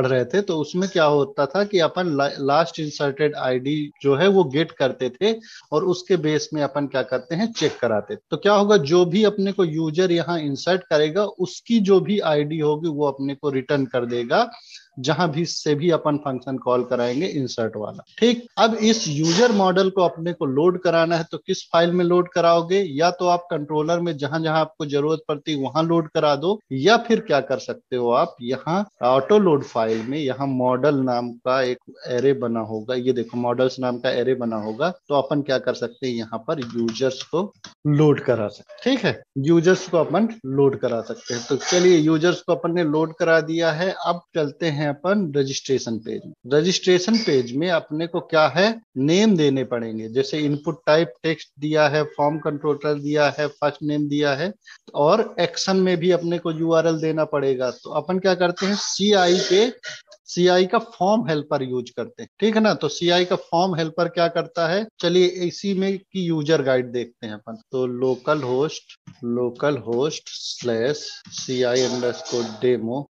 [SPEAKER 1] रहे थे तो उसमें क्या होता था कि अपन लास्ट इंसर्टेड आईडी जो है वो गेट करते थे, और उसके बेस में अपन क्या करते हैं, चेक कराते। तो क्या होगा, जो भी अपने को यूजर यहाँ इंसर्ट करेगा उसकी जो भी आईडी होगी वो अपने को रिटर्न कर देगा, जहां भी से भी अपन फंक्शन कॉल कराएंगे इंसर्ट वाला। ठीक, अब इस यूजर मॉडल को अपने को लोड कराना है तो किस फाइल में लोड कराओगे, या तो आप कंट्रोलर में जहां जहां आपको जरूरत पड़ती है वहां लोड करा दो, या फिर क्या कर सकते हो आप, यहाँ ऑटो लोड फाइल में यहाँ मॉडल नाम का एक एरे बना होगा, ये देखो मॉडल्स नाम का एरे बना होगा, तो अपन क्या कर सकते हैं, यहाँ पर यूजर्स को लोड करा सकते। ठीक है, यूजर्स को अपन लोड करा सकते हैं। तो चलिए यूजर्स को अपन ने लोड करा दिया है। अब चलते हैं अपन रजिस्ट्रेशन पेज में। रजिस्ट्रेशन पेज में अपने को क्या है, नेम देने पड़ेंगे, जैसे इनपुट टाइप टेक्स्ट दिया है, फॉर्म कंट्रोलर दिया है, फर्स्ट नेम दिया है, और एक्शन में भी अपने को यूआरएल देना पड़ेगा। तो अपन क्या करते हैं, सीआई का फॉर्म हेल्पर यूज करते हैं। ठीक है ना, तो सीआई का फॉर्म हेल्पर क्या करता है, चलिए इसी में की यूजर गाइड देखते हैं अपन। तो local host slash CI underscore demo,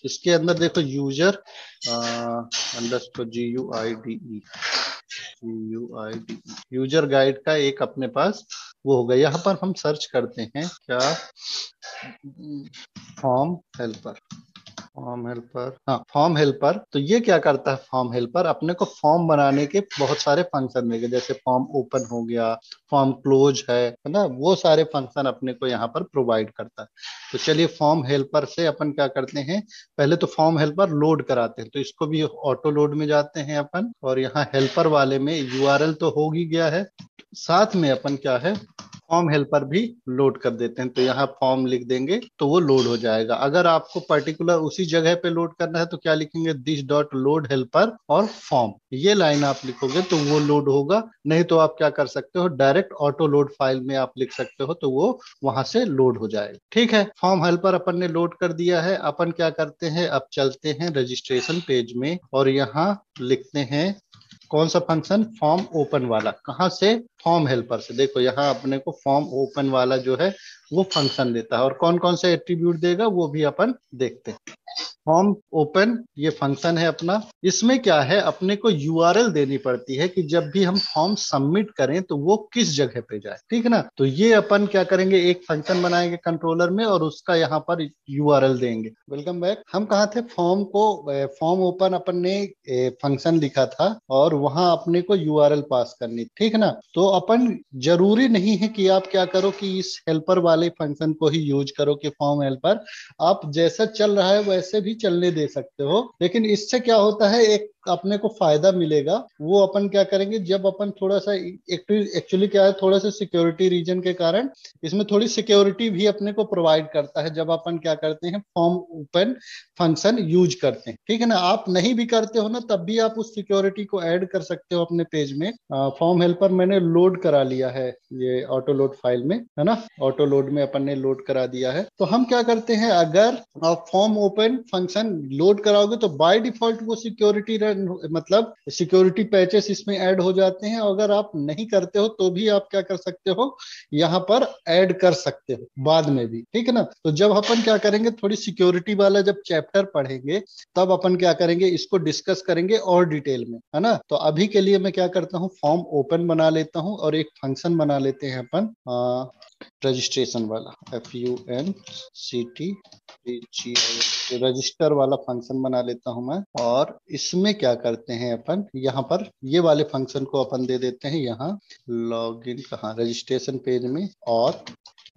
[SPEAKER 1] इसके अंदर देखो user underscore GUIDE user guide का एक अपने पास वो होगा। यहाँ पर हम सर्च करते हैं क्या, फॉर्म हेल्पर, हाँ फॉर्म हेल्पर। तो ये क्या करता है, फॉर्म हेल्पर अपने को फॉर्म बनाने के बहुत सारे फंक्शन देंगे, जैसे फॉर्म ओपन हो गया, फॉर्म क्लोज है ना, वो सारे फंक्शन अपने को यहाँ पर प्रोवाइड करता है। तो चलिए फॉर्म हेल्पर से अपन क्या करते हैं, पहले तो फॉर्म हेल्पर लोड कराते हैं, तो इसको भी ऑटो लोड में जाते हैं अपन, और यहाँ हेल्पर वाले में यूआरएल तो हो ही गया है, साथ में अपन क्या है, फॉर्म हेल्पर भी लोड कर देते हैं। तो यहाँ फॉर्म लिख देंगे तो वो लोड हो जाएगा। अगर आपको पर्टिकुलर उसी जगह पे लोड करना है तो क्या लिखेंगे, दिस डॉट लोड हेल्पर और फॉर्म, ये लाइन आप लिखोगे तो वो लोड होगा। नहीं तो आप क्या कर सकते हो, डायरेक्ट ऑटो लोड फाइल में आप लिख सकते हो, तो वो वहां से लोड हो जाएगा। ठीक है, फॉर्म हेल्पर अपन ने लोड कर दिया है। अपन क्या करते हैं, अब चलते हैं रजिस्ट्रेशन पेज में, और यहाँ लिखते हैं कौन सा फंक्शन, फॉर्म ओपन वाला। कहाँ से, फॉर्म हेल्पर से। देखो यहाँ अपने को फॉर्म ओपन वाला जो है वो फंक्शन देता है, और कौन कौन से एट्रीब्यूट देगा वो भी अपन देखते हैं। फॉर्म ओपन ये फंक्शन है अपना, इसमें क्या है, अपने को यूआरएल देनी पड़ती है कि जब भी हम फॉर्म सबमिट करें तो वो किस जगह पे जाए। ठीक है ना, तो ये अपन क्या करेंगे, एक फंक्शन बनाएंगे कंट्रोलर में और उसका यहाँ पर यूआरएल देंगे। वेलकम बैक, हम कहाँ थे, फॉर्म ओपन अपन ने फंक्शन लिखा था और वहां अपने को यूआरएल पास करनी। ठीक है ना, तो अपन जरूरी नहीं है कि आप क्या करो कि इस हेल्पर वाले फंक्शन को ही यूज करो कि फॉर्म हेल्पर, आप जैसा चल रहा है वैसे भी चलने दे सकते हो। लेकिन इससे क्या होता है, एक अपने को फायदा मिलेगा, वो अपन क्या करेंगे, जब अपन थोड़ा सा एक्चुअली क्या है, थोड़ा सा सिक्योरिटी रीजन के कारण इसमें थोड़ी सिक्योरिटी भी अपने को प्रोवाइड करता है, जब अपन क्या करते हैं, फॉर्म ओपन फंक्शन यूज करते हैं। ठीक है ना, आप नहीं भी करते हो ना तब भी आप उस सिक्योरिटी को ऐड कर सकते हो अपने पेज में। फॉर्म हेल्पर मैंने लोड करा लिया है ये ऑटो लोड फाइल में, है ना, ऑटो लोड में अपन ने लोड करा दिया है। तो हम क्या करते हैं, अगर आप फॉर्म ओपन फंक्शन लोड कराओगे तो बाय डिफॉल्ट वो सिक्योरिटी मतलब सिक्योरिटी पैचेस इसमें ऐड हो जाते हैं। अगर आप नहीं करते हो तो भी आप क्या कर सकते हो, यहाँ पर ऐड कर सकते हो बाद में भी। ठीक है ना, तो जब अपन क्या करेंगे, थोड़ी सिक्योरिटी वाला जब चैप्टर पढ़ेंगे तब अपन क्या करेंगे, इसको डिस्कस करेंगे और डिटेल में, है ना। तो अभी के लिए मैं क्या करता हूँ, फॉर्म ओपन बना लेता हूँ और एक फंक्शन बना लेते हैं अपन रजिस्ट्रेशन वाला, FUNCT रजिस्टर वाला फंक्शन बना लेता हूं मैं। और इसमें क्या करते हैं अपन, यहाँ पर ये वाले फंक्शन को अपन दे देते हैं यहाँ लॉगिन, कहाँ, रजिस्ट्रेशन पेज में, और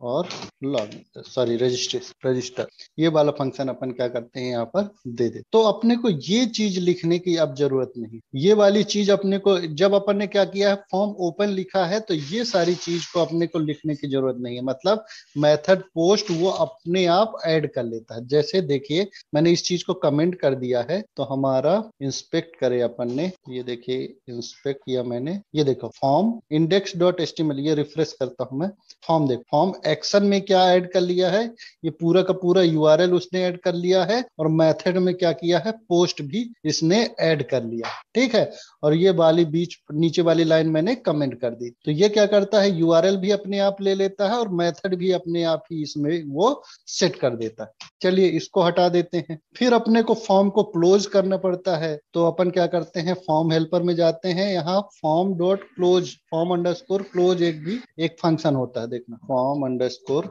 [SPEAKER 1] और लॉग सॉरी रजिस्टर ये वाला फंक्शन अपन क्या करते हैं यहाँ पर दे दे। तो अपने को ये चीज लिखने की अब जरूरत नहीं, ये वाली चीज अपने को जब अपन ने क्या किया है फॉर्म ओपन लिखा है तो ये सारी चीज को अपने को लिखने की जरूरत नहीं है। मतलब मेथड पोस्ट वो अपने आप ऐड कर लेता है। जैसे देखिए मैंने इस चीज को कमेंट कर दिया है तो हमारा इंस्पेक्ट करे अपन ने, ये देखिए इंस्पेक्ट किया मैंने, ये देखो फॉर्म इंडेक्स डॉट एचटीएमएल, ये रिफ्रेश करता हूं मैं, फॉर्म देख फॉर्म एक्शन में क्या ऐड कर लिया है, ये पूरा का पूरा यूआरएल उसने ऐड कर लिया है और मेथड में क्या किया है पोस्ट भी इसने ऐड कर लिया, ठीक है। और ये वाली बीच नीचे वाली लाइन मैंने कमेंट कर दी। तो ये क्या करता है यूआरएल भी अपने आप ले लेता है और मेथड भी अपने आप ही इसमें वो सेट कर देता है। चलिए इसको हटा देते हैं। फिर अपने को फॉर्म को क्लोज करना पड़ता है तो अपन क्या करते हैं फॉर्म हेल्पर में जाते हैं, यहाँ form dot close, form underscore close एक फंक्शन होता है, देखना फॉर्म अंडरस्कोर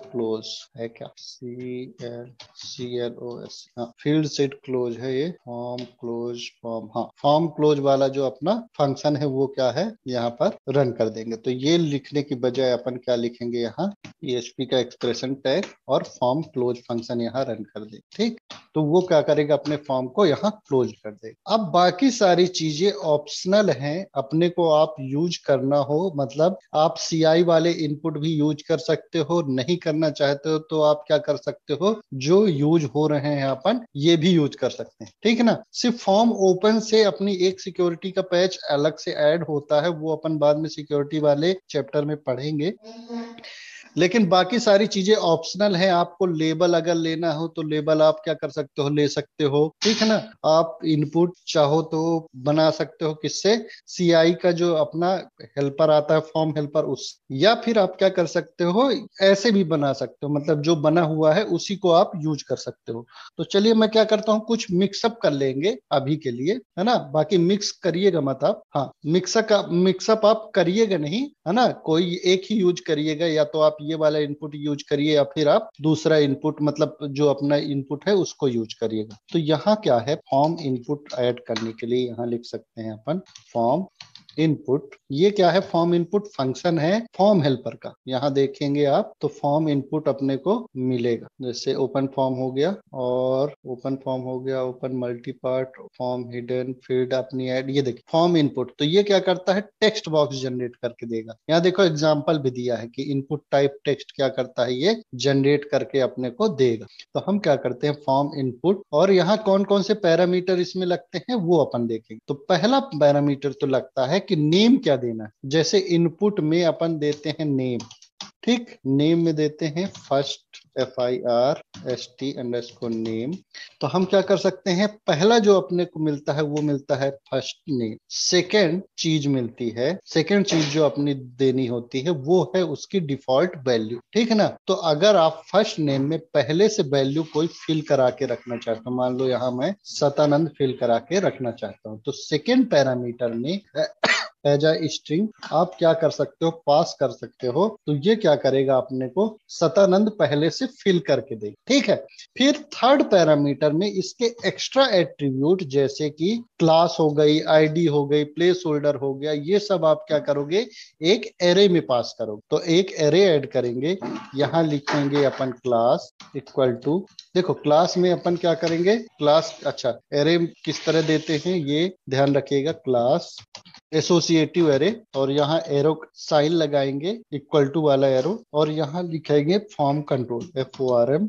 [SPEAKER 1] क्लोज है क्या, CLOS, हाँ फील्ड सेट क्लोज है ये, फॉर्म क्लोज फॉर्म, हाँ फॉर्म क्लोज वाला जो अपना फंक्शन है वो क्या है यहाँ पर रन कर देंगे। तो ये लिखने की बजाय अपन क्या लिखेंगे यहाँ PHP का एक्सप्रेशन टैग और फॉर्म क्लोज फंक्शन यहाँ रन कर दे, ठीक। तो वो क्या करेगा अपने फॉर्म को यहाँ क्लोज कर देगा। अब बाकी सारी चीजें ऑप्शनल हैं, अपने को आप यूज करना हो मतलब आप CI वाले इनपुट भी यूज कर सकते हो, नहीं करना चाहते हो तो आप क्या कर सकते हो जो यूज हो रहे हैं अपन ये भी यूज कर सकते हैं, ठीक है ना। सिर्फ फॉर्म ओपन से अपनी एक सिक्योरिटी का पैच अलग से ऐड होता है, वो अपन बाद में सिक्योरिटी वाले चैप्टर में पढ़ेंगे। लेकिन बाकी सारी चीजें ऑप्शनल है। आपको लेबल अगर लेना हो तो लेबल आप क्या कर सकते हो ले सकते हो, ठीक है ना। आप इनपुट चाहो तो बना सकते हो किससे, CI का जो अपना हेल्पर आता है फॉर्म हेल्पर उस, या फिर आप क्या कर सकते हो ऐसे भी बना सकते हो, मतलब जो बना हुआ है उसी को आप यूज कर सकते हो। तो चलिए मैं क्या करता हूँ कुछ मिक्सअप कर लेंगे अभी के लिए, है ना। बाकी मिक्स करिएगा मत आप, हाँ मिक्सअप आप करिएगा नहीं, है ना। कोई एक ही यूज करिएगा, या तो आप ये वाला इनपुट यूज करिए या फिर आप दूसरा इनपुट मतलब जो अपना इनपुट है उसको यूज करिएगा। तो यहाँ क्या है फॉर्म इनपुट ऐड करने के लिए यहाँ लिख सकते हैं अपन फॉर्म इनपुट, ये क्या है फॉर्म इनपुट फंक्शन है फॉर्म हेल्पर का। यहाँ देखेंगे आप तो फॉर्म इनपुट अपने को मिलेगा, जैसे ओपन फॉर्म हो गया और ओपन फॉर्म हो गया, open multi part form hidden field अपनी ऐड, ये देखिए फॉर्म इनपुट। तो ये क्या करता है टेक्स्ट बॉक्स जनरेट करके देगा। यहाँ देखो एग्जाम्पल भी दिया है कि इनपुट टाइप टेक्स्ट क्या करता है ये जनरेट करके अपने को देगा। तो हम क्या करते हैं फॉर्म इनपुट, और यहाँ कौन कौन से पैरामीटर इसमें लगते हैं वो अपन देखेंगे। तो पहला पैरामीटर तो लगता है कि नेम क्या देना है। जैसे इनपुट में अपन देते हैं नेम, ठीक, नेम में देते हैं फर्स्ट FIRST_नेम। तो हम क्या कर सकते हैं पहला जो अपने को मिलता है वो मिलता है फर्स्ट नेम। सेकंड चीज मिलती है, सेकंड चीज जो अपनी देनी होती है वो है उसकी डिफॉल्ट वैल्यू, ठीक है ना। तो अगर आप फर्स्ट नेम में पहले से वैल्यू कोई फिल करा के रखना चाहते हो, मान लो यहाँ मैं सतानंद फिल करा के रखना चाहता हूँ, तो सेकंड पैरामीटर में एज अ स्ट्रिंग आप क्या कर सकते हो पास कर सकते हो। तो ये क्या करेगा अपने को सतानंद पहले से फिल करके देगा, ठीक है। फिर थर्ड पैरामीटर में इसके एक्स्ट्रा एट्रीब्यूट जैसे कि क्लास हो गई, ID हो गई, प्लेस होल्डर हो गया, ये सब आप क्या करोगे एक एरे में पास करोगे। तो एक एरे ऐड करेंगे, यहाँ लिखेंगे अपन क्लास इक्वल टू, देखो क्लास में अपन क्या करेंगे क्लास, अच्छा एरे किस तरह देते हैं ये ध्यान रखिएगा, क्लास एसोसिएटिव एरे, और यहाँ एरो साइन लगाएंगे इक्वल टू वाला एरो, और यहाँ लिखेंगे form control FORM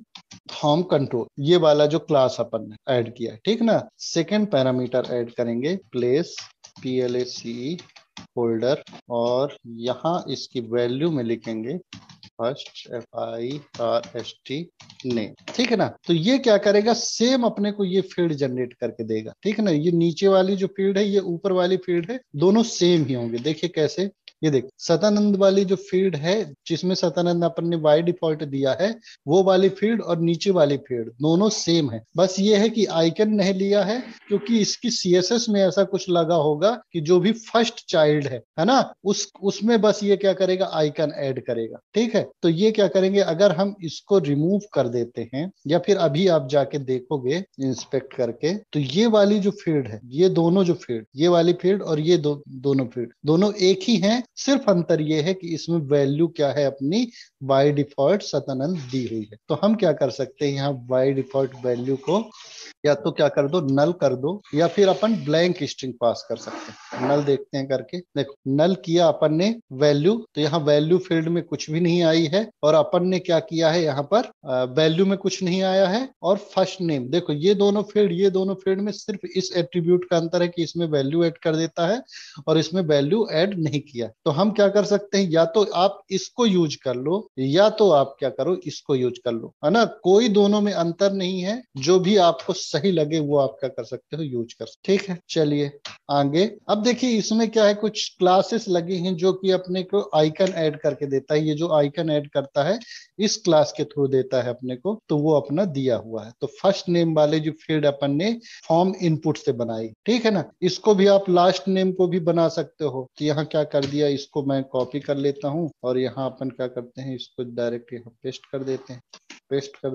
[SPEAKER 1] form control, ये वाला जो क्लास अपन ने ऐड किया, ठीक ना। सेकेंड पैरामीटर ऐड करेंगे प्लेस PLACE होल्डर, और यहाँ इसकी वैल्यू में लिखेंगे फर्स्ट FIRST नेम, ठीक है ना। तो ये क्या करेगा सेम अपने को ये फील्ड जनरेट करके देगा, ठीक है ना। ये नीचे वाली जो फील्ड है ये ऊपर वाली फील्ड है, दोनों सेम ही होंगे। देखिए कैसे, ये देख सतानंद वाली जो फील्ड है जिसमें सतानंद अपन ने बाय डिफॉल्ट दिया है वो वाली फील्ड और नीचे वाली फील्ड दोनों सेम है। बस ये है कि आइकन नहीं लिया है क्योंकि इसकी CSS में ऐसा कुछ लगा होगा कि जो भी फर्स्ट चाइल्ड है ना, उसमें बस ये क्या करेगा आइकन ऐड करेगा, ठीक है। तो ये क्या करेंगे अगर हम इसको रिमूव कर देते हैं या फिर अभी आप जाके देखोगे इंस्पेक्ट करके, तो ये वाली जो फील्ड है, ये दोनों जो फील्ड, ये वाली फील्ड और ये दोनों फील्ड दोनों एक ही हैं, सिर्फ अंतर ये है कि इसमें वैल्यू क्या है अपनी बाय डिफॉल्ट सतानंद दी हुई है। तो हम क्या कर सकते हैं, यहाँ बाय डिफॉल्ट वैल्यू को या तो क्या कर दो, नल कर दो, या फिर अपन ब्लैंक स्ट्रिंग पास कर सकते हैं। नल देखते हैं करके, देखो नल किया अपन ने वैल्यू, तो यहाँ वैल्यू फील्ड में कुछ भी नहीं आई है, और अपन ने क्या किया है यहाँ पर वैल्यू में कुछ नहीं आया है, और फर्स्ट नेम देखो ये दोनों फील्ड में सिर्फ इस एट्रीब्यूट का अंतर है कि इसमें वैल्यू ऐड कर देता है और इसमें वैल्यू ऐड नहीं किया। तो हम क्या कर सकते हैं, या तो आप इसको यूज कर लो या तो आप क्या करो, इसको यूज कर लो, है ना, कोई दोनों में अंतर नहीं है, जो भी आपको सही लगे वो आप क्या कर सकते हो, यूज कर सकते। ठीक है, चलिए आगे। अब देखिए इसमें क्या है, कुछ क्लासेस लगी हैं जो कि अपने को आइकन ऐड करके देता है। ये जो आइकन ऐड करता है इस क्लास के थ्रू देता है अपने को, तो वो अपना दिया हुआ है। तो फर्स्ट नेम वाले जो फील्ड अपन ने फॉर्म इनपुट से बनाई, ठीक है ना, इसको भी आप लास्ट नेम को भी बना सकते हो। तो यहाँ क्या कर दिया, इसको मैं कॉपी कर लेता हूँ और यहाँ अपन क्या करते हैं, इसको डायरेक्ट यहाँ पेस्ट कर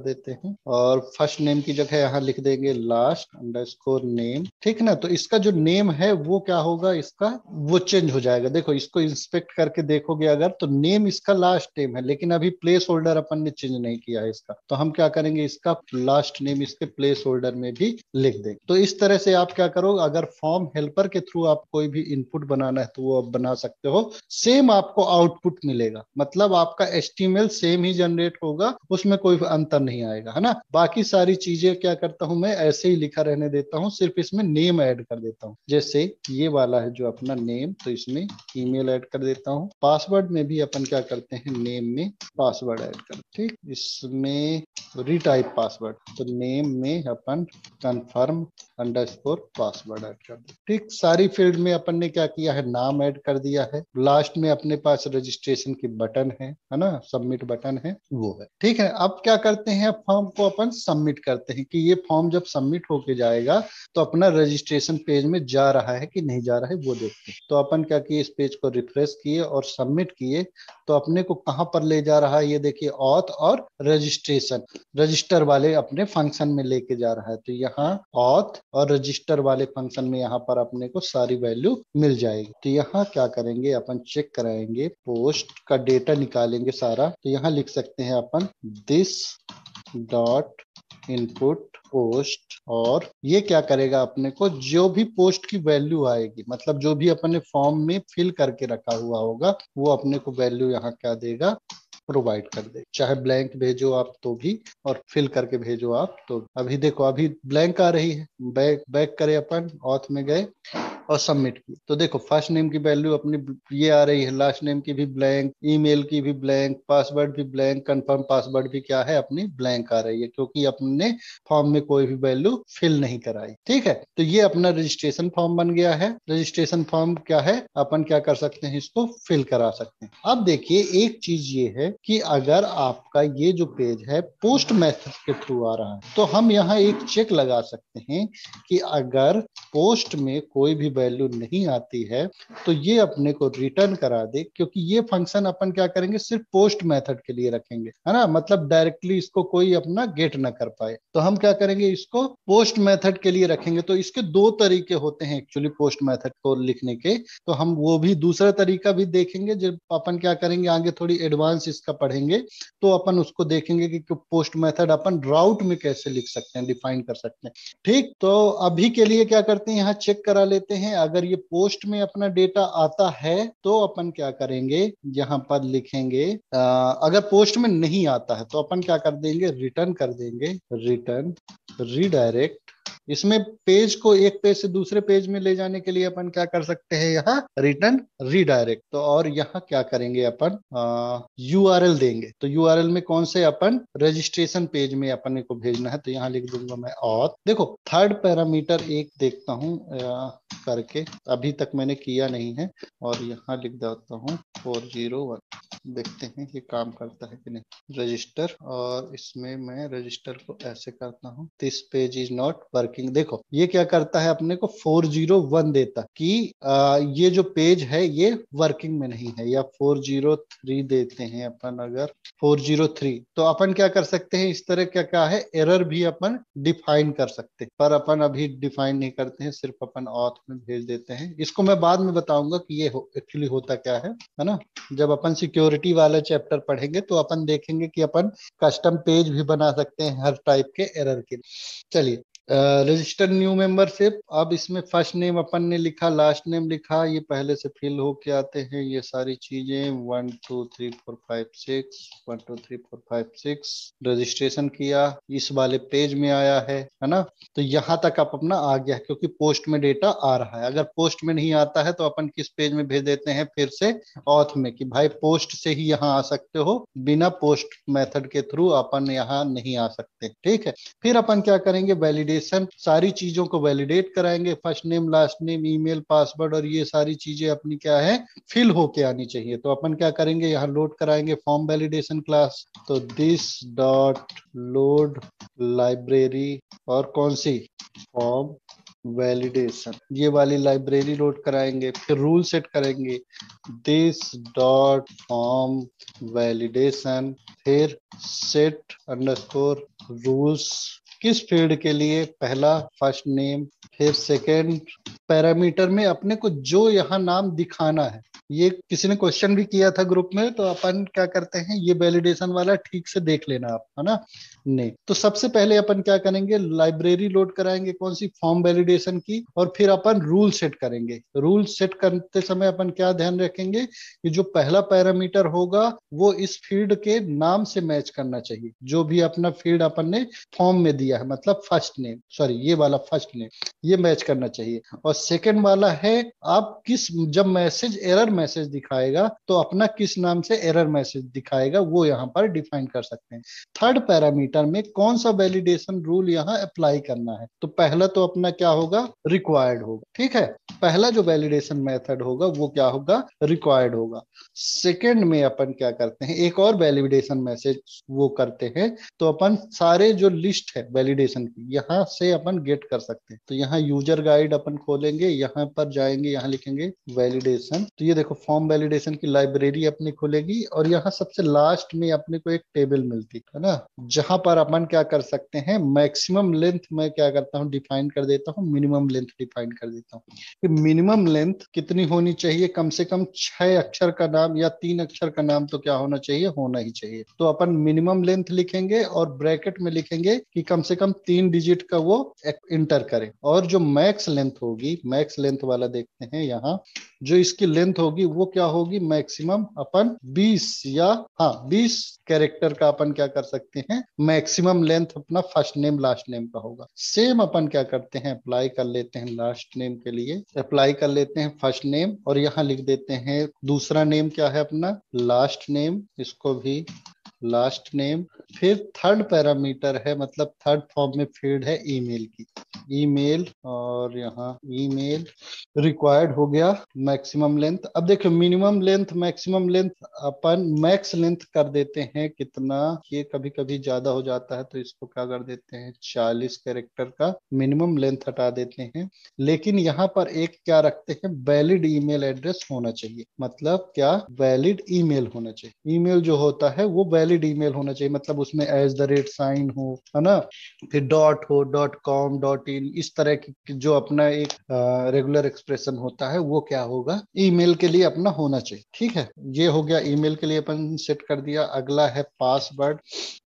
[SPEAKER 1] देते हैं और फर्स्ट नेम की जगह यहाँ लिख देंगे लास्ट अंडरस्कोर नेम। ठीक ना, तो इसका जो नेम है वो क्या होगा, इसका वो चेंज हो जाएगा। देखो इसको इंस्पेक्ट करके देखोगे अगर, तो नेम इसका लास्ट नेम है, लेकिन अभी प्लेस होल्डर अपन ने चेंज नहीं किया है इसका। तो हम क्या करेंगे, इसका लास्ट नेम इसके प्लेस होल्डर में भी लिख देंगे। तो इस तरह से आप क्या करो, अगर फॉर्म हेल्पर के थ्रू आप कोई भी इनपुट बनाना है तो वो आप बना सकते हो। सेम आपको आउटपुट मिलेगा, मतलब आपका एचटीएमएल सेम ही जनरेट होगा, उसमें कोई अंतर नहीं आएगा, है ना। बाकी सारी चीजें क्या करता हूं मैं, ऐसे ही लिखा रहने देता हूं, सिर्फ इसमें नेम ऐड कर देता हूं। जैसे ये वाला है जो अपना नेम, तो इसमें ईमेल ऐड कर देता हूं। पासवर्ड में भी अपन क्या करते हैं, नेम में पासवर्ड ऐड कर, ठीक, इसमें रीटाइप पासवर्ड, तो नेम में अपन कंफर्म अंडरस्कोर पासवर्ड ऐड कर दो। ठीक, सारी फील्ड में अपन ने क्या किया है, नाम ऐड कर दिया है। लास्ट में अपने पास रजिस्ट्रेशन की बटन है ना, सबमिट बटन है वो है। ठीक है, अब क्या करते हैं, फॉर्म को अपन सबमिट करते हैं कि ये फॉर्म जब सबमिट होके जाएगा तो अपना रजिस्ट्रेशन पेज में जा रहा है कि नहीं जा रहा है वो देखते हैं। तो अपन क्या किए, इस पेज को रिफ्रेश किए और सबमिट किए, तो अपने को कहां पर ले जा रहा है, ये देखिए ऑथ और रजिस्ट्रेशन, रजिस्टर वाले अपने फंक्शन में लेके जा रहा है। तो यहाँ ऑथ और रजिस्टर वाले फंक्शन में यहाँ पर अपने को सारी वैल्यू मिल जाएगी। तो यहाँ क्या करेंगे, अपन चेक कराएंगे, पोस्ट का डेटा निकालेंगे सारा। तो यहाँ लिख सकते हैं अपन दिस डॉट इनपुट पोस्ट, और ये क्या करेगा, अपने को जो भी पोस्ट की वैल्यू आएगी, मतलब जो भी अपने फॉर्म में फिल करके रखा हुआ होगा वो अपने को वैल्यू यहाँ क्या देगा, प्रोवाइड कर दे। चाहे ब्लैंक भेजो आप तो भी, और फिल करके भेजो आप तो। अभी देखो अभी ब्लैंक आ रही है, बैक करे अपन, ऑथ में गए और सबमिट की, तो देखो फर्स्ट नेम की वैल्यू अपनी ये आ रही है, लास्ट नेम की भी ब्लैंक, ईमेल की भी ब्लैंक, पासवर्ड भी ब्लैंक, कंफर्म पासवर्ड भी क्या है अपनी ब्लैंक आ रही है, क्योंकि अपने फॉर्म में कोई भी वैल्यू फिल नहीं कराई। ठीक है, तो ये अपना रजिस्ट्रेशन फॉर्म बन गया है। रजिस्ट्रेशन फॉर्म क्या है, अपन क्या कर सकते हैं, इसको फिल करा सकते हैं। अब देखिए एक चीज ये है कि अगर आपका ये जो पेज है पोस्ट मेथड के थ्रू आ रहा है, तो हम यहाँ एक चेक लगा सकते हैं कि अगर पोस्ट में कोई भी वैल्यू नहीं आती है तो ये अपने को रिटर्न करा दे, क्योंकि ये फंक्शन अपन क्या करेंगे, सिर्फ पोस्ट मेथड के लिए रखेंगे, है ना, मतलब डायरेक्टली इसको कोई अपना गेट ना कर पाए। तो हम क्या करेंगे, इसको पोस्ट मेथड के लिए रखेंगे। तो इसके दो तरीके होते हैं एक्चुअली पोस्ट मेथड को लिखने के, तो हम वो भी दूसरा तरीका भी देखेंगे जब अपन क्या करेंगे, आगे थोड़ी एडवांस इसका पढ़ेंगे तो अपन उसको देखेंगे कि पोस्ट मेथड अपन राउट में कैसे लिख सकते हैं, डिफाइन कर सकते हैं। ठीक, तो अभी के लिए क्या करते हैं, यहाँ चेक करा लेते हैं। अगर ये पोस्ट में अपना डेटा आता है तो अपन क्या करेंगे, यहाँ पर लिखेंगे अगर पोस्ट में नहीं आता है तो अपन क्या कर देंगे, रिटर्न कर देंगे, रिटर्न रीडायरेक्ट। इसमें पेज को एक पेज से दूसरे पेज में ले जाने के लिए अपन क्या कर सकते हैं, यहाँ रिटर्न रीडायरेक्ट। तो और यहाँ क्या करेंगे, अपन यूआरएल देंगे। तो यूआरएल में कौन से, अपन रजिस्ट्रेशन पेज में अपन को भेजना है। तो यहाँ लिख दूंगा मैं ऑथ। देखो थर्ड पैरामीटर एक देखता हूँ करके, अभी तक मैंने किया नहीं है, और यहाँ लिख देता हूँ 401। देखते हैं ये काम करता है कि नहीं। रजिस्टर, और इसमें मैं रजिस्टर को ऐसे करता हूँ, this page is not working. देखो ये क्या करता है, अपने को 401 देता कि ये जो पेज है ये वर्किंग में नहीं है, या 403 देते हैं अपन। अगर 403 तो अपन क्या कर सकते हैं, इस तरह क्या क्या है, एरर भी अपन डिफाइन कर सकते हैं, पर अपन अभी डिफाइन नहीं करते हैं, सिर्फ अपन ऑथ में भेज देते हैं। इसको मैं बाद में बताऊंगा कि ये एक्चुअली होता क्या है ना। जब अपन सिक्योरिटी वाला चैप्टर पढ़ेंगे तो अपन देखेंगे कि अपन कस्टम पेज भी बना सकते हैं हर टाइप के एरर के। चलिए, रजिस्टर न्यू मेंबरशिप। अब इसमें फर्स्ट नेम अपन ने लिखा, लास्ट नेम लिखा, ये पहले से फिल होके आते हैं ये सारी चीजें। 1 2 3 4 5 6, 1 2 3 4 5 6 रजिस्ट्रेशन किया, इस वाले पेज में आया है ना। तो यहाँ तक आप अपना आ गया, क्योंकि पोस्ट में डेटा आ रहा है। अगर पोस्ट में नहीं आता है तो अपन किस पेज में भेज देते हैं, फिर से ऑथ में, कि भाई पोस्ट से ही यहाँ आ सकते हो, बिना पोस्ट मेथड के थ्रू अपन यहाँ नहीं आ सकते। ठीक है, फिर अपन क्या करेंगे, वैलिडेशन, सारी चीजों को वैलिडेट कराएंगे, first name, last name, email, password, और ये सारी चीजें अपनी क्या है, फिल होके आनी चाहिए। तो अपन क्या करेंगे, यहाँ लोड कराएंगे फॉर्म वैलिडेशन क्लास। तो दिस डॉट लोड लाइब्रेरी, और कौन सी, फॉर्म वैलिडेशन, ये वाली लाइब्रेरी लोड कराएंगे। फिर रूल सेट करेंगे, दिस डॉट फॉर्म वैलिडेशन, फिर सेट अंडरस्कोर रूल्स, किस फील्ड के लिए, पहला फर्स्ट नेम, फिर सेकेंड पैरामीटर में अपने को जो यहाँ नाम दिखाना है। ये किसी ने क्वेश्चन भी किया था ग्रुप में, तो अपन क्या करते हैं, ये वैलिडेशन वाला ठीक से देख लेना आप, है ना। नहीं तो सबसे पहले अपन क्या करेंगे, लाइब्रेरी लोड कराएंगे, कौन सी, फॉर्म वैलिडेशन की, और फिर अपन रूल सेट करेंगे। रूल सेट करते समय अपन क्या ध्यान रखेंगे कि जो पहला पैरामीटर होगा वो इस फील्ड के नाम से मैच करना चाहिए, जो भी अपना फील्ड अपन ने फॉर्म में दिया है, मतलब फर्स्ट नेम, सॉरी ये वाला फर्स्ट नेम, ये मैच करना चाहिए। और सेकंड वाला है, आप किस, जब मैसेज एरर मैसेज दिखाएगा तो अपना किस नाम से एरर मैसेज दिखाएगा, वो यहाँ पर डिफाइन कर सकते हैं। थर्ड पैरामीटर में कौन सा वैलिडेशन रूल यहाँ अप्लाई करना है। तो पहला तो अपना क्या होगा, रिक्वायर्ड होगा। ठीक है, पहला जो वैलिडेशन मेथड होगा वो क्या होगा, रिक्वायर्ड होगा। सेकंड में अपन क्या करते हैं, एक और वैलिडेशन मैसेज वो करते हैं। तो अपन सारे जो लिस्ट है वैलिडेशन की, यहाँ से अपन गेट कर सकते हैं। तो यहाँ यूजर गाइड अपन खोलेंगे, यहाँ पर जाएंगे, यहाँ लिखेंगे वैलिडेशन। तो ये देखो फॉर्म वैलिडेशन की लाइब्रेरी अपनी खुलेगी, और यहाँ सबसे लास्ट में अपने को एक टेबल मिलती है ना, जहां पर अपन क्या कर सकते हैं, मैक्सिमम लेंथ मैं क्या करता हूँ, डिफाइन कर देता हूँ, मिनिमम लेंथ डिफाइन कर देता हूँ। कि मिनिमम लेंथ कितनी होनी चाहिए, कम से कम 6 अक्षर का नाम या 3 अक्षर का नाम तो क्या होना चाहिए, होना ही चाहिए। तो अपन मिनिमम लेंथ लिखेंगे, और ब्रैकेट में लिखेंगे कि कम से कम 3 डिजिट का वो इंटर करे। और जो मैक्स लेंथ होगी, मैक्स लेंथ वाला देखते हैं यहाँ, जो इसकी लेंथ होगी वो क्या होगी, मैक्सिमम अपन 20, या हाँ 20 कैरेक्टर का अपन क्या कर सकते हैं, मैक्सिमम लेंथ अपना फर्स्ट नेम लास्ट नेम का होगा। सेम अपन क्या करते हैं, अप्लाई कर लेते हैं लास्ट नेम के लिए, अप्लाई कर लेते हैं फर्स्ट नेम, और यहाँ लिख देते हैं दूसरा नेम क्या है अपना, लास्ट नेम, इसको भी लास्ट नेम। फिर थर्ड पैरामीटर है, मतलब थर्ड फॉर्म में फील्ड है ईमेल की, ईमेल, और यहाँ ईमेल रिक्वायर्ड हो गया, मैक्सिमम लेंथ। अब देखो मिनिमम लेंथ मैक्सिमम लेंथ, अपन मैक्स लेंथ कर देते हैं कितना, ये कभी कभी ज्यादा हो जाता है तो इसको क्या कर देते हैं, 40 कैरेक्टर का मिनिमम लेंथ हटा देते हैं। लेकिन यहाँ पर एक क्या रखते हैं, वैलिड ईमेल एड्रेस होना चाहिए। मतलब क्या, वैलिड ईमेल होना चाहिए। ईमेल जो होता है वो वैलिड ईमेल होना चाहिए, मतलब उसमें @ साइन हो, है ना, फिर डॉट हो, .com .in, इस तरह की जो अपना एक रेगुलर एक्सप्रेशन होता है वो क्या होगा, ईमेल के लिए अपना होना चाहिए। ठीक है, ये हो गया ईमेल के लिए अपन सेट कर दिया। अगला है पासवर्ड,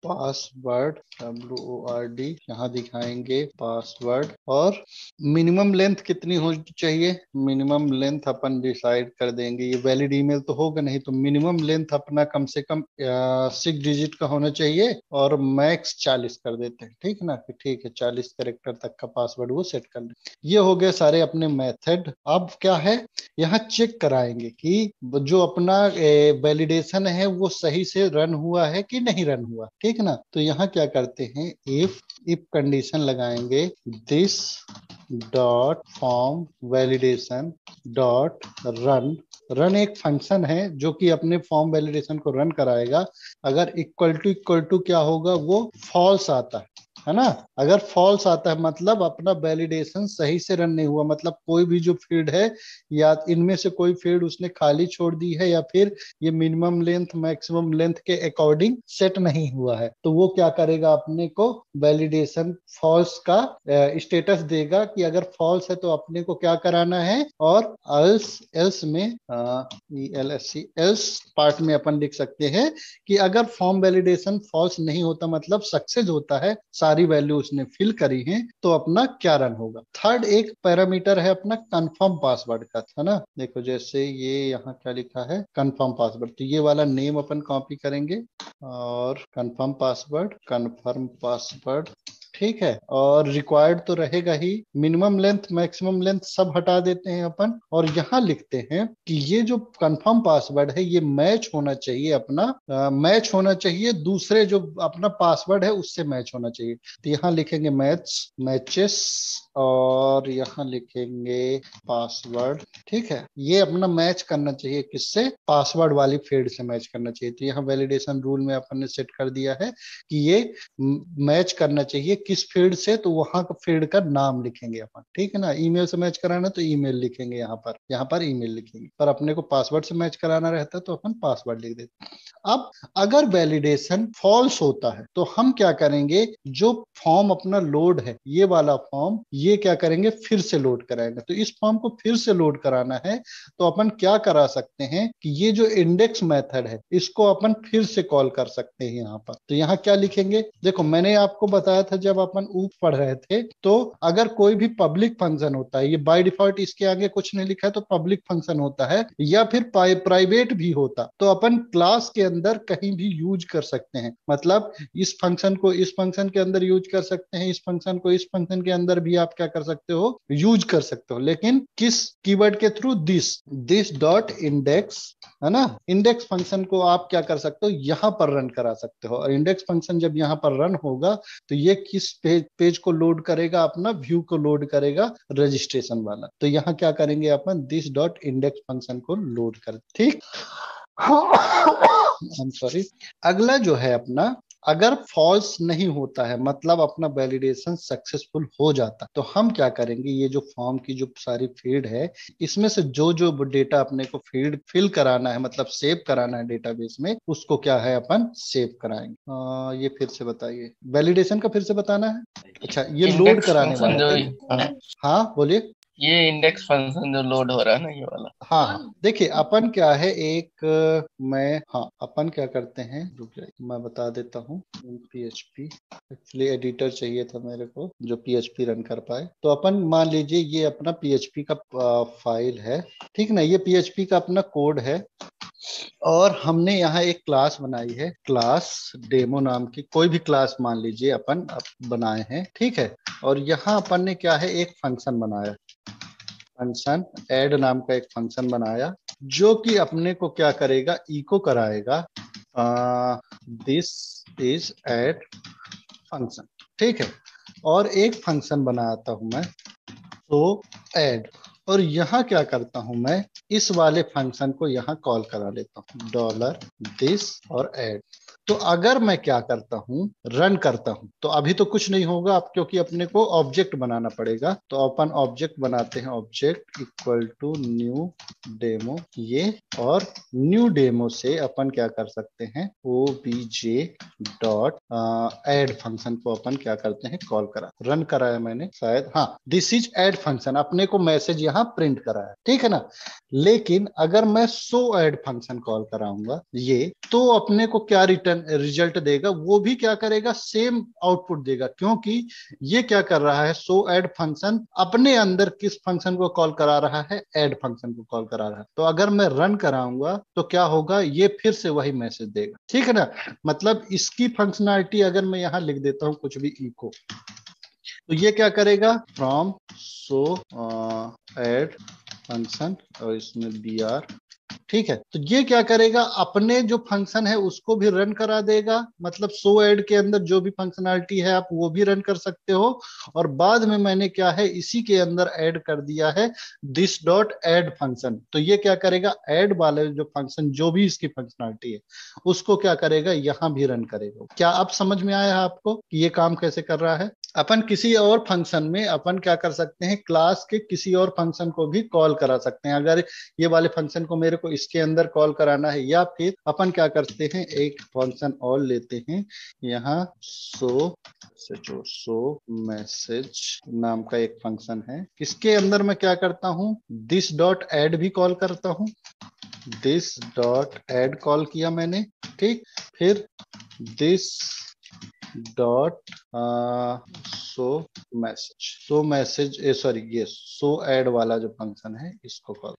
[SPEAKER 1] पासवर्ड WORD, यहाँ दिखाएंगे पासवर्ड। और मिनिमम लेंथ कितनी होनी चाहिए, मिनिमम लेंथ अपन डिसाइड कर देंगे, ये वैलिड ईमेल तो होगा नहीं, तो मिनिमम लेंथ अपना कम से कम 6 डिजिट का होना चाहिए, और मैक्स 40 कर देते हैं। ठीक है ना, कि ठीक है 40 कैरेक्टर तक का पासवर्ड वो सेट कर ले। ये हो गए सारे अपने मेथड। अब क्या है, यहाँ चेक कराएंगे कि जो अपना वैलिडेशन है वो सही से रन हुआ है कि नहीं रन हुआ। ठीक है ना, तो यहाँ क्या करते हैं, इफ कंडीशन लगाएंगे, this dot form validation dot run. Run एक फंक्शन है जो कि अपने फॉर्म वैलिडेशन को रन कराएगा। अगर इक्वल टू क्या होगा, वो फॉल्स आता है ना। अगर फॉल्स आता है मतलब अपना वैलिडेशन सही से रन नहीं हुआ, मतलब कोई भी जो फील्ड है या इनमें से कोई फील्ड उसने खाली छोड़ दी है, या फिर ये मिनिमम लेंथ मैक्सिमम लेंथ के अकॉर्डिंग सेट नहीं हुआ है, तो वो क्या करेगा, अपने को वैलिडेशन फॉल्स का स्टेटस देगा कि अगर फॉल्स है तो अपने को क्या कराना है। और एल्स एल्स में एल्स पार्ट में अपन लिख सकते हैं कि अगर फॉर्म वैलिडेशन फॉल्स नहीं होता मतलब सक्सेस होता है, सारी वैल्यू उसने फिल करी है, तो अपना क्या रन होगा। थर्ड एक पैरामीटर है अपना कंफर्म पासवर्ड का, है ना। देखो जैसे ये यहाँ क्या लिखा है, कंफर्म पासवर्ड, तो ये वाला नेम अपन कॉपी करेंगे और कंफर्म पासवर्ड ठीक है। और रिक्वायर्ड तो रहेगा ही, मिनिमम लेंथ मैक्सिमम लेंथ सब हटा देते हैं अपन, और यहाँ लिखते हैं कि ये जो कंफर्म पासवर्ड है ये मैच होना चाहिए अपना मैच होना चाहिए दूसरे जो अपना पासवर्ड है उससे मैच होना चाहिए। तो यहाँ लिखेंगे मैचेस और यहाँ लिखेंगे पासवर्ड, ठीक है। ये अपना मैच करना चाहिए किससे, पासवर्ड वाली फील्ड से मैच करना चाहिए। तो यहाँ वैलिडेशन रूल में अपन ने सेट कर दिया है कि ये मैच करना चाहिए किस फील्ड से, तो वहां का फील्ड का नाम लिखेंगे अपन, ठीक है ना। ईमेल से मैच कराना तो ईमेल लिखेंगे, यहाँ पर ईमेल लिखेंगे, पर अपने को पासवर्ड से मैच कराना रहता है तो अपन पासवर्ड लिख देते हैं। अब अगर वैलिडेशन फॉल्स होता है तो हम क्या करेंगे, जो फॉर्म अपना लोड है ये वाला फॉर्म, ये क्या करेंगे फिर से लोड कराएंगे। तो इस फॉर्म को फिर से लोड कराना है तो अपन क्या करा सकते हैं कि ये जो इंडेक्स मेथड है इसको अपन फिर से कॉल कर सकते हैं यहाँ पर। तो यहाँ क्या लिखेंगे, देखो मैंने आपको बताया था जब अपन ऊप पढ़ रहे थे, तो अगर कोई भी पब्लिक फंक्शन होता है, ये बाय डिफॉल्ट इसके आगे कुछ नहीं लिखा है तो पब्लिक फंक्शन होता है, या फिर प्राइवेट भी होता तो अपन क्लास के अंदर कहीं भी यूज कर सकते हैं। मतलब इस फंक्शन को इस फंक्शन के अंदर यूज कर सकते हैं, इस फंक्शन को इस फंक्शन के अंदर भी आप क्या कर सकते हो, यूज कर सकते हो, लेकिन किस कीवर्ड के थ्रू, दिस डॉट इंडेक्स, है ना। इंडेक्स फंक्शन को आप क्या कर सकते हो, यहां पर रन करा सकते हो। और इंडेक्स फंक्शन जब यहां पर रन होगा तो ये किस पेज को लोड करेगा, अपना व्यू को लोड करेगा, रजिस्ट्रेशन वाला। तो यहाँ क्या करेंगे अपन, दिस डॉट इंडेक्स फंक्शन को लोड कर, ठीक। I am sorry. अगला जो है अपना, अगर फॉल्स नहीं होता है मतलब अपना वैलिडेशन सक्सेसफुल हो जाता, तो हम क्या करेंगे, ये जो फॉर्म की जो सारी फील्ड है इसमें से जो जो डेटा अपने को फील्ड फिल कराना है मतलब सेव कराना है डेटाबेस में, उसको क्या है अपन सेव कराएंगे। ये फिर से बताइए, वैलिडेशन का फिर से बताना है। अच्छा, ये लोड
[SPEAKER 2] इंडेक्स
[SPEAKER 1] कराने
[SPEAKER 2] फंक्शन
[SPEAKER 1] वाला
[SPEAKER 2] जो,
[SPEAKER 1] है। हाँ बोलिए।
[SPEAKER 2] ये इंडेक्स फंक्शन जो लोड हो रहा है ना, ये वाला।
[SPEAKER 1] हाँ हाँ, देखिए अपन क्या है एक मैं हाँ अपन क्या करते हैं, रुक जाइए मैं बता देता हूँ। पीएचपी एक्चुअली एडिटर चाहिए था मेरे को जो पीएचपी रन कर पाए। तो अपन मान लीजिए ये अपना पीएचपी का फाइल है, ठीक ना। ये पीएचपी का अपना कोड है और हमने यहाँ एक क्लास बनाई है, क्लास डेमो नाम की, कोई भी क्लास मान लीजिए अपन बनाए हैं, ठीक है। और यहाँ अपन ने क्या है, एक फंक्शन बनाया, फंक्शन ऐड नाम का एक फंक्शन बनाया जो कि अपने को क्या करेगा, इको कराएगा दिस इज ऐड फंक्शन, ठीक है। और एक फंक्शन बनाता हूं मैं, तो ऐड, और यहाँ क्या करता हूं मैं, इस वाले फंक्शन को यहाँ कॉल करा लेता हूँ, डॉलर दिस और ऐड। तो अगर मैं क्या करता हूं, रन करता हूं, तो अभी तो कुछ नहीं होगा अब, क्योंकि अपने को ऑब्जेक्ट बनाना पड़ेगा। तो अपन ऑब्जेक्ट बनाते हैं, object equal to new demo, ये और न्यू डेमो से अपन क्या कर सकते हैं, ओबीजे डॉट ऐड फंक्शन को अपन क्या करते हैं, कॉल करा, रन कराया मैंने शायद, हाँ दिस इज ऐड फंक्शन, अपने को मैसेज यहाँ प्रिंट कराया, ठीक है ना। लेकिन अगर मैं सो ऐड फंक्शन कॉल कराऊंगा ये, तो अपने को क्या रिटर्न रिजल्ट देगा, वो भी क्या करेगा, सेम आउटपुट देगा, क्योंकि ये क्या कर रहा है, सो ऐड फंक्शन अपने अंदर किस फंक्शन को कॉल करा रहा है, ऐड फंक्शन को कॉल करा रहा है। तो अगर मैं रन कराऊंगा तो क्या होगा, ये फिर से वही मैसेज देगा, ठीक है ना। मतलब इसकी फंक्शनैलिटी अगर मैं यहां लिख देता हूं कुछ भी इको, तो ये क्या करेगा, फ्रॉम सो ऐड फंक्शन और इसमें br, ठीक है। तो ये क्या करेगा, अपने जो फंक्शन है उसको भी रन करा देगा, मतलब सो ऐड के अंदर जो भी फंक्शनैलिटी है आप वो भी रन कर सकते हो। और बाद में मैंने क्या है इसी के अंदर ऐड कर दिया है दिस डॉट ऐड फंक्शन। तो ये क्या करेगा, ऐड वाले जो फंक्शन जो भी इसकी फंक्शनैलिटी है उसको क्या करेगा, यहां भी रन करेगा। क्या अब समझ में आया है आपको कि ये काम कैसे कर रहा है? अपन किसी और फंक्शन में अपन क्या कर सकते हैं, क्लास के किसी और फंक्शन को भी कॉल करा सकते हैं। अगर ये वाले फंक्शन को मेरे को इसके अंदर कॉल कराना है, या फिर अपन क्या करते हैं एक फंक्शन और लेते हैं यहाँ, सो मैसेज नाम का एक फंक्शन है। इसके अंदर मैं क्या करता हूं, दिस डॉट ऐड भी कॉल करता हूं। दिस डॉट ऐड कॉल किया मैंने, ठीक। फिर this dot so message sorry ये सो ऐड वाला जो फंक्शन है इसको कॉल,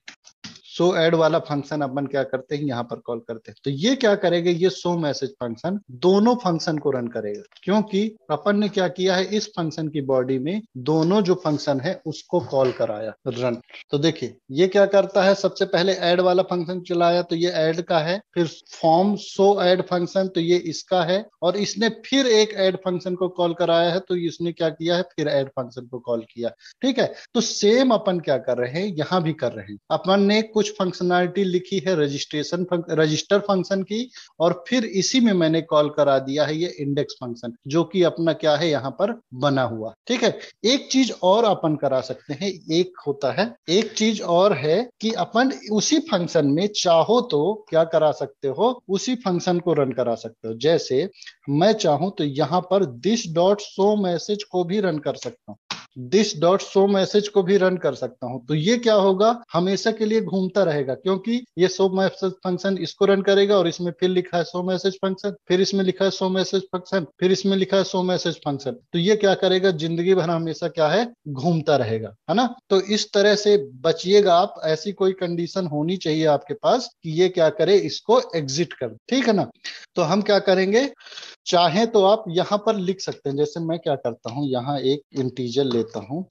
[SPEAKER 1] सो ऐड वाला फंक्शन अपन क्या करते हैं यहां पर कॉल करते हैं। तो ये क्या करेगा, ये सो मैसेज फंक्शन दोनों फंक्शन को रन करेगा, क्योंकि अपन ने क्या किया है इस फंक्शन की बॉडी में दोनों जो फंक्शन है उसको कॉल कराया रन। तो देखिए ये क्या करता है, सबसे पहले ऐड वाला फंक्शन चलाया तो ये ऐड का है, फिर फॉर्म सो ऐड फंक्शन तो ये इसका है, और इसने फिर एक ऐड फंक्शन को कॉल कराया है तो इसने क्या किया है फिर ऐड फंक्शन को कॉल किया। ठीक है, तो सेम अपन क्या कर रहे हैं यहां भी कर रहे हैं। अपन ने कुछ फंक्शनैलिटी लिखी है रजिस्टर फंक्शन की, और फिर इसी में मैंने कॉल करा दिया है ये इंडेक्स फंक्शन जो कि अपना क्या है यहां पर बना हुआ। ठीक है, एक चीज और अपन करा सकते हैं, एक चीज और है कि अपन उसी फंक्शन में चाहो तो क्या करा सकते हो, उसी फंक्शन को रन करा सकते हो। जैसे मैं चाहूं तो यहां पर दिस डॉट शो मैसेज को भी रन कर सकता हूं, दिस डॉट शो मैसेज को भी रन कर सकता हूं। तो ये क्या होगा, हमेशा के लिए घूमता रहेगा, क्योंकि ये शो मैसेज फंक्शन इसको रन करेगा और इसमें फिर लिखा है शो मैसेज फंक्शन, फिर इसमें लिखा है शो मैसेज फंक्शन, फिर इसमें लिखा है शो मैसेज फंक्शन। तो ये क्या करेगा, जिंदगी भर हमेशा क्या है घूमता रहेगा, है ना। तो इस तरह से बचिएगा आप, ऐसी कोई कंडीशन होनी चाहिए आपके पास कि ये क्या करे, इसको एग्जिट कर, ठीक है ना। तो हम क्या करेंगे, चाहे तो आप यहां पर लिख सकते हैं, जैसे मैं क्या करता हूं यहां एक इंटीजर लेता हूं,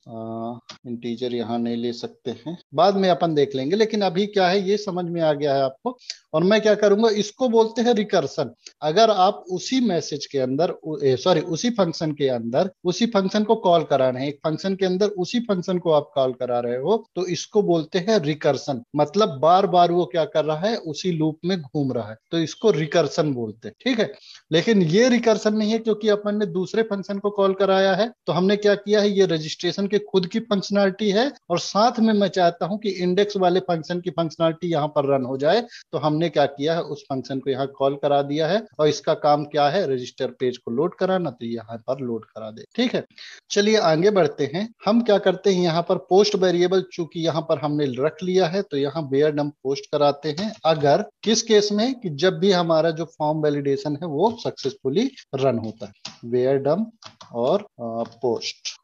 [SPEAKER 1] इंटीजर यहां नहीं ले सकते हैं, बाद में अपन देख लेंगे, लेकिन अभी क्या है ये समझ में आ गया है आपको। और मैं क्या करूंगा, इसको बोलते हैं रिकर्सन। अगर आप उसी मैसेज के अंदर सॉरी उसी फंक्शन के अंदर उसी फंक्शन को कॉल करा रहे हैं, एक फंक्शन के अंदर उसी फंक्शन को आप कॉल करा रहे हो, तो इसको बोलते हैं रिकर्सन। मतलब बार बार वो क्या कर रहा है, उसी लूप में घूम रहा है, तो इसको रिकर्सन बोलते हैं। ठीक है, लेकिन ये रिकर्सन नहीं है, क्योंकि अपन ने दूसरे फंक्शन को कॉल कराया है। तो हमने क्या किया है, ये रजिस्ट्रेशन के खुद की फंक्शनैलिटी है, और साथ में मैं चाहता हूं कि इंडेक्स वाले फंक्शन की फंक्शनैलिटी यहां पर रन हो जाए। तो हमने क्या किया है, उस फंक्शन को यहाँ कॉल करा दिया है, और इसका काम क्या है, रजिस्टर पेज को लोड कराना, तो यहाँ पर लोड करा दे। ठीक है, चलिए आगे बढ़ते हैं। हम क्या करते हैं, यहाँ पर पोस्ट वेरिएबल चूंकि यहाँ पर हमने रख लिया है, तो यहाँ बेयर डम पोस्ट कराते हैं। अगर किस केस में, कि जब भी हमारा जो फॉर्म वैलिडेशन है वो सक्सेसफुली रन होता है, वेयर डम और पोस्ट।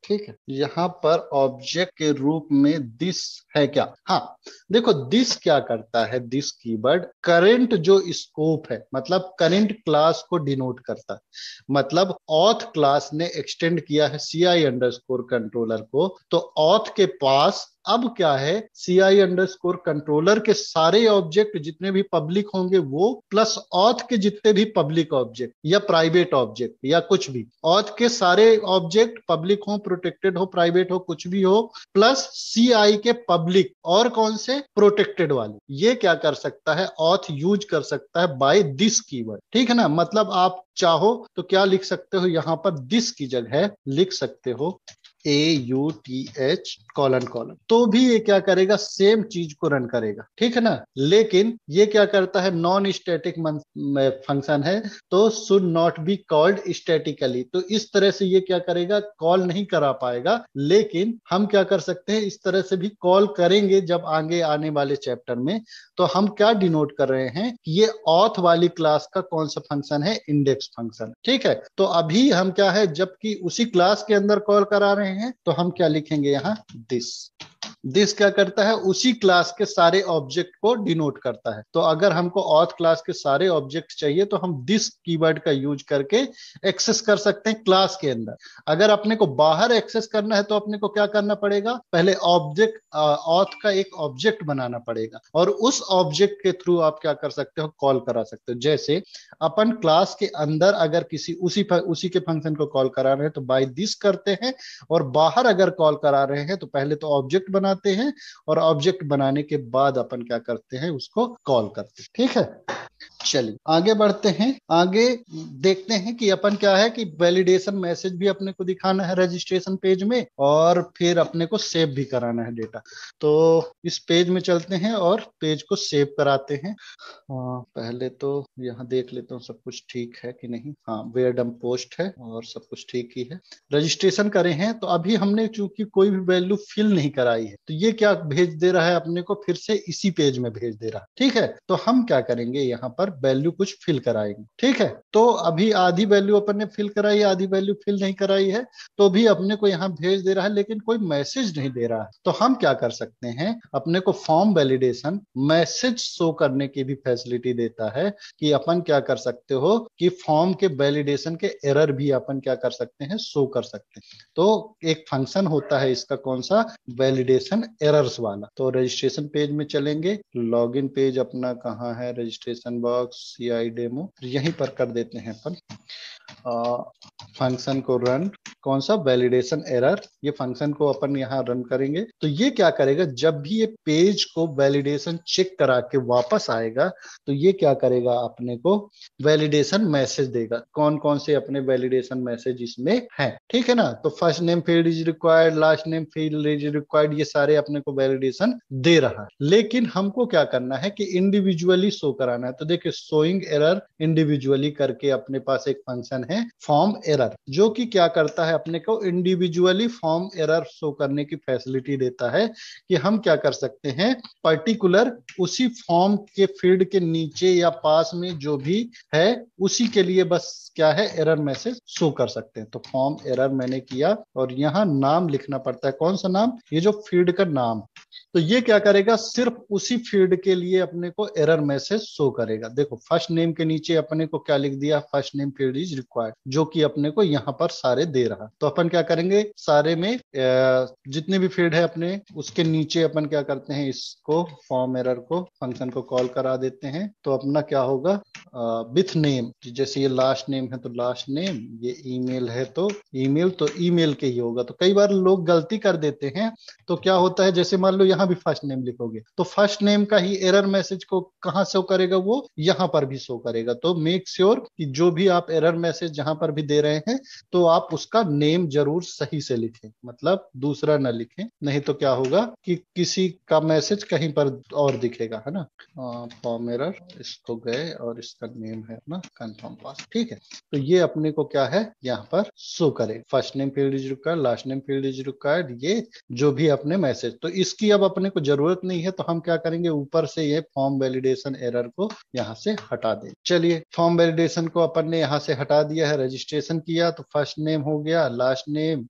[SPEAKER 1] ठीक है, यहाँ पर ऑब्जेक्ट के रूप में दिस है क्या, हाँ देखो दिस क्या करता है, दिस कीवर्ड करंट जो स्कोप है, मतलब करंट क्लास को डिनोट करता है। मतलब ऑथ क्लास ने एक्सटेंड किया है CI अंडरस्कोर कंट्रोलर को, तो ऑथ के पास अब क्या है, CI अंडरस्कोर कंट्रोलर के सारे ऑब्जेक्ट जितने भी पब्लिक होंगे वो, प्लस ऑथ के जितने भी पब्लिक ऑब्जेक्ट या प्राइवेट ऑब्जेक्ट या कुछ भी, ऑथ के सारे ऑब्जेक्ट पब्लिक हो, प्रोटेक्टेड हो, प्राइवेट हो, कुछ भी हो, प्लस CI के पब्लिक और कौन से, प्रोटेक्टेड वाले, ये क्या कर सकता है, ऑथ यूज कर सकता है बाय दिस कीवर्ड। ठीक है ना, मतलब आप चाहो तो क्या लिख सकते हो, यहां पर दिस की जगह लिख सकते हो AUTH कॉलन कॉलन, तो भी ये क्या करेगा, सेम चीज को रन करेगा। ठीक है ना, लेकिन ये क्या करता है, नॉन स्टैटिक फंक्शन है, तो should not be called statically. तो इस तरह से ये क्या करेगा, कॉल नहीं करा पाएगा। लेकिन हम क्या कर सकते हैं, इस तरह से भी कॉल करेंगे जब आगे आने वाले चैप्टर में। तो हम क्या डिनोट कर रहे हैं, ये ऑथ वाली क्लास का कौन सा फंक्शन है, इंडेक्स फंक्शन। ठीक है, तो अभी हम क्या है, जबकि उसी क्लास के अंदर कॉल करा रहे हैं, तो हम क्या लिखेंगे यहाँ, दिस। दिस क्या करता है, उसी क्लास के सारे ऑब्जेक्ट को डिनोट करता है। तो अगर हमको ऑथ क्लास के सारे ऑब्जेक्ट चाहिए तो हम दिस कीवर्ड का यूज करके एक्सेस कर सकते हैं क्लास के अंदर। अगर अपने को बाहर एक्सेस करना है तो अपने को क्या करना पड़ेगा, पहले ऑब्जेक्ट ऑथ का एक ऑब्जेक्ट बनाना पड़ेगा और उस ऑब्जेक्ट के थ्रू आप क्या कर सकते हो, कॉल करा सकते हो। जैसे अपन क्लास के अंदर अगर किसी उसी के फंक्शन को कॉल करा रहे हैं तो बाय दिस करते हैं, और बाहर अगर कॉल करा रहे हैं तो पहले तो ऑब्जेक्ट बनाते हैं और ऑब्जेक्ट बनाने के बाद अपन क्या करते हैं, उसको कॉल करते हैं। ठीक है, चलिए आगे बढ़ते हैं। आगे देखते हैं कि अपन क्या है कि वैलिडेशन मैसेज भी अपने को दिखाना है रजिस्ट्रेशन पेज में, और फिर अपने को सेव भी कराना है डेटा। तो इस पेज में चलते हैं और पेज को सेव कराते हैं। पहले तो यहाँ देख लेता हूँ सब कुछ ठीक है कि नहीं। हाँ, वेयर डम पोस्ट है और सब कुछ ठीक ही है। रजिस्ट्रेशन करे हैं तो अभी हमने चूंकि कोई भी वैल्यू फिल नहीं कराई है तो ये क्या भेज दे रहा है अपने को, फिर से इसी पेज में भेज दे रहा है। ठीक है, तो हम क्या करेंगे, यहाँ पर वैल्यू कुछ फिल कराएंगे। ठीक है, तो अभी आधी वैल्यू अपन ने फिल कराई, आधी वैल्यू फिल नहीं कराई है, तो भी अपने को यहाँ भेज दे रहा है लेकिन कोई मैसेज नहीं दे रहा है। तो हम क्या कर सकते हैं, अपने को फॉर्म वैलिडेशन मैसेज शो करने की भी फैसिलिटी देता है कि अपन क्या कर सकते हो कि फॉर्म के वैलिडेशन के एरर भी अपन क्या कर सकते हैं, शो कर सकते हैं। तो एक फंक्शन होता है इसका, कौन सा, वैलिडेशन एरर्स वाला। तो रजिस्ट्रेशन पेज में चलेंगे, लॉगिन पेज अपना कहाँ है, रजिस्ट्रेशन बॉक्स CI डेमो, यहीं पर कर देते हैं अपन। फंक्शन को रन, कौन सा, वैलिडेशन एरर, ये फंक्शन को अपन यहाँ रन करेंगे। तो ये क्या करेगा, जब भी ये पेज को वैलिडेशन चेक करा के वापस आएगा तो ये क्या करेगा, अपने को वैलिडेशन मैसेज देगा। कौन कौन से अपने वैलिडेशन मैसेज इसमें है, ठीक है ना। तो first name field is required, last name field is required, ये सारे अपने को वैलिडेशन दे रहा है। लेकिन हमको क्या करना है कि इंडिविजुअली शो कराना है। तो देखिए, शोइंग एरर इंडिविजुअली करके अपने पास एक फंक्शन है फॉर्म एरर, जो कि क्या करता है, अपने को इंडिविजुअली फॉर्म एरर शो करने की फैसिलिटी देता है कि हम क्या कर सकते हैं, पर्टिकुलर उसी फॉर्म के फील्ड के नीचे या पास में जो भी है उसी के लिए बस क्या है, एरर मैसेज शो कर सकते हैं। तो फॉर्म एरर मैंने किया और यहाँ नाम लिखना पड़ता है। कौन सा नाम, ये जो फील्ड का नाम। तो ये क्या करेगा, सिर्फ उसी फील्ड के लिए अपने को एरर मैसेज शो करेगा। देखो, फर्स्ट नेम के नीचे अपने को क्या लिख दिया, first name field is required, जो कि अपने को यहाँ पर सारे दे रहा। तो अपन क्या करेंगे, सारे में जितने भी फील्ड है अपने, उसके नीचे अपन क्या करते हैं, इसको फॉर्म एरर को फंक्शन को कॉल करा देते हैं। तो अपना क्या होगा, विथ नेम, जैसे ये लास्ट नेम है तो लास्ट नेम, ये ईमेल है तो ईमेल, तो ईमेल के ही होगा। तो कई बार लोग गलती कर देते हैं, तो क्या होता है, जैसे मान लो यहाँ भी फर्स्ट नेम लिखोगे तो फर्स्ट नेम का ही एरर मैसेज को कहाँ शो करेगा, वो यहाँ पर भी शो करेगा। तो मेक श्योर कि जो भी आप एरर मैसेज जहां पर भी दे रहे हैं तो आप उसका नेम जरूर सही से लिखें, मतलब दूसरा ना लिखें, नहीं तो क्या होगा कि किसी का मैसेज कहीं पर और दिखेगा, है ना। फॉर्म एरर, इसको गए और इसका नेम है अपना कंफर्म पास। ठीक है, तो ये अपने को क्या है, यहाँ पर शो करे, first name field is required, last name field is required, ये जो भी अपने मैसेज। तो इसकी अब अपने को जरूरत नहीं है, तो हम क्या करेंगे, ऊपर से ये फॉर्म वैलिडेशन एरर को यहाँ से हटा दें। चलिए, फॉर्म वैलिडेशन को अपन ने यहाँ से हटा दिया है, रजिस्ट्रेशन किया तो फर्स्ट नेम हो गया, लास्ट नेम,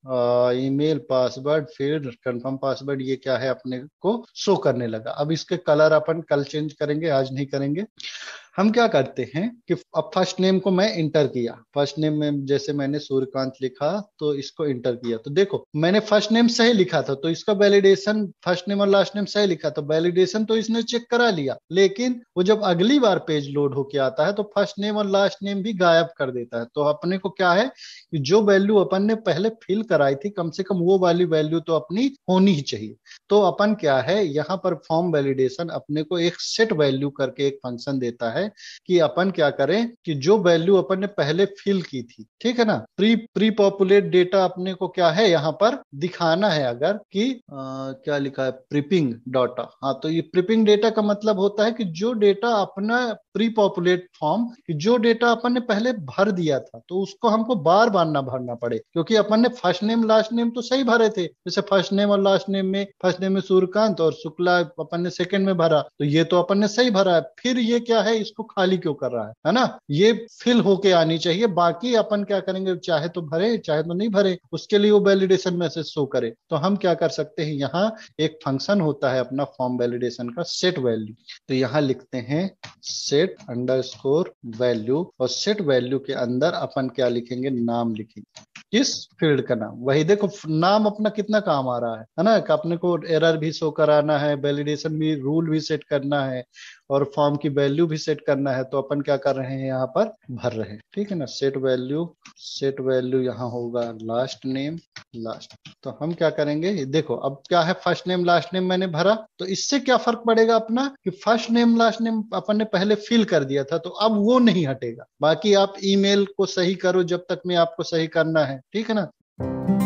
[SPEAKER 1] ईमेल, पासवर्ड, फिर कंफर्म पासवर्ड, ये क्या है अपने को शो करने लगा। अब इसके कलर अपन कल चेंज करेंगे, आज नहीं करेंगे। हम क्या करते हैं कि अब फर्स्ट नेम को मैं इंटर किया, फर्स्ट नेम में जैसे मैंने सूर्यकांत लिखा तो इसको इंटर किया, तो देखो मैंने फर्स्ट नेम सही लिखा था तो इसका वैलिडेशन, फर्स्ट नेम और लास्ट नेम सही लिखा तो वैलिडेशन तो इसने चेक करा लिया। लेकिन वो जब अगली बार पेज लोड होके आता है तो फर्स्ट नेम और लास्ट नेम भी गायब कर देता है। तो अपने को क्या है कि जो वैल्यू अपन ने पहले फिल कराई थी, कम से कम वो वाली वैल्यू तो अपनी होनी ही चाहिए। तो अपन क्या है, यहाँ पर फॉर्म वैलिडेशन अपने को एक सेट वैल्यू करके एक फंक्शन देता है कि अपन क्या करें कि जो वैल्यू अपन ने पहले फिल की थी, ठीक है ना, प्री पॉपुलेट डेटा अपने को क्या है यहाँ पर दिखाना है। अगर कि क्या लिखा है, प्रीपिंग डाटा। हाँ, तो ये प्रीपिंग डेटा का मतलब होता है कि जो डेटा अपना प्री पॉपुलेट फॉर्म, जो डेटा अपन ने पहले भर दिया था तो उसको हमको बार बार ना भरना पड़े, क्योंकि अपन ने फर्स्ट नेम लास्ट नेम तो सही भरे थे। जैसे फर्स्ट नेम और लास्ट नेम में, फर्स्ट नेम में सूर्यकांत और शुक्ला अपन ने सेकंड में भरा, तो ये तो अपन ने सही भरा है। फिर ये क्या है, इसको इसको खाली क्यों कर रहा है ना, ये फिल होके आनी चाहिए। बाकी अपन क्या करेंगे, चाहे तो भरे चाहे तो नहीं भरे, उसके लिए वो वैलिडेशन मैसेज शो करे। तो हम क्या कर सकते हैं, यहाँ एक फंक्शन होता है अपना फॉर्म वैलिडेशन का, सेट वैल्यू। तो यहाँ लिखते हैं सेट अंडरस्कोर वैल्यू, और सेट वैल्यू के अंदर अपन क्या लिखेंगे, नाम लिखेंगे। किस फील्ड का नाम, वही देखो नाम अपना कितना काम आ रहा है ना, कि अपने को एरर भी शो कराना है, वैलिडेशन भी, रूल भी सेट करना है, और फॉर्म की वैल्यू भी सेट करना है। तो अपन क्या कर रहे हैं, यहाँ पर भर रहे हैं, ठीक है ना। सेट वैल्यू, सेट वैल्यू यहाँ होगा लास्ट नेम, लास्ट। तो हम क्या करेंगे, देखो अब क्या है, फर्स्ट नेम लास्ट नेम मैंने भरा, तो इससे क्या फर्क पड़ेगा अपना, कि फर्स्ट नेम लास्ट नेम अपन ने पहले फिल कर दिया था, तो अब वो नहीं हटेगा। बाकी आप ईमेल को सही करो जब तक में आपको सही करना है, ठीक है ना।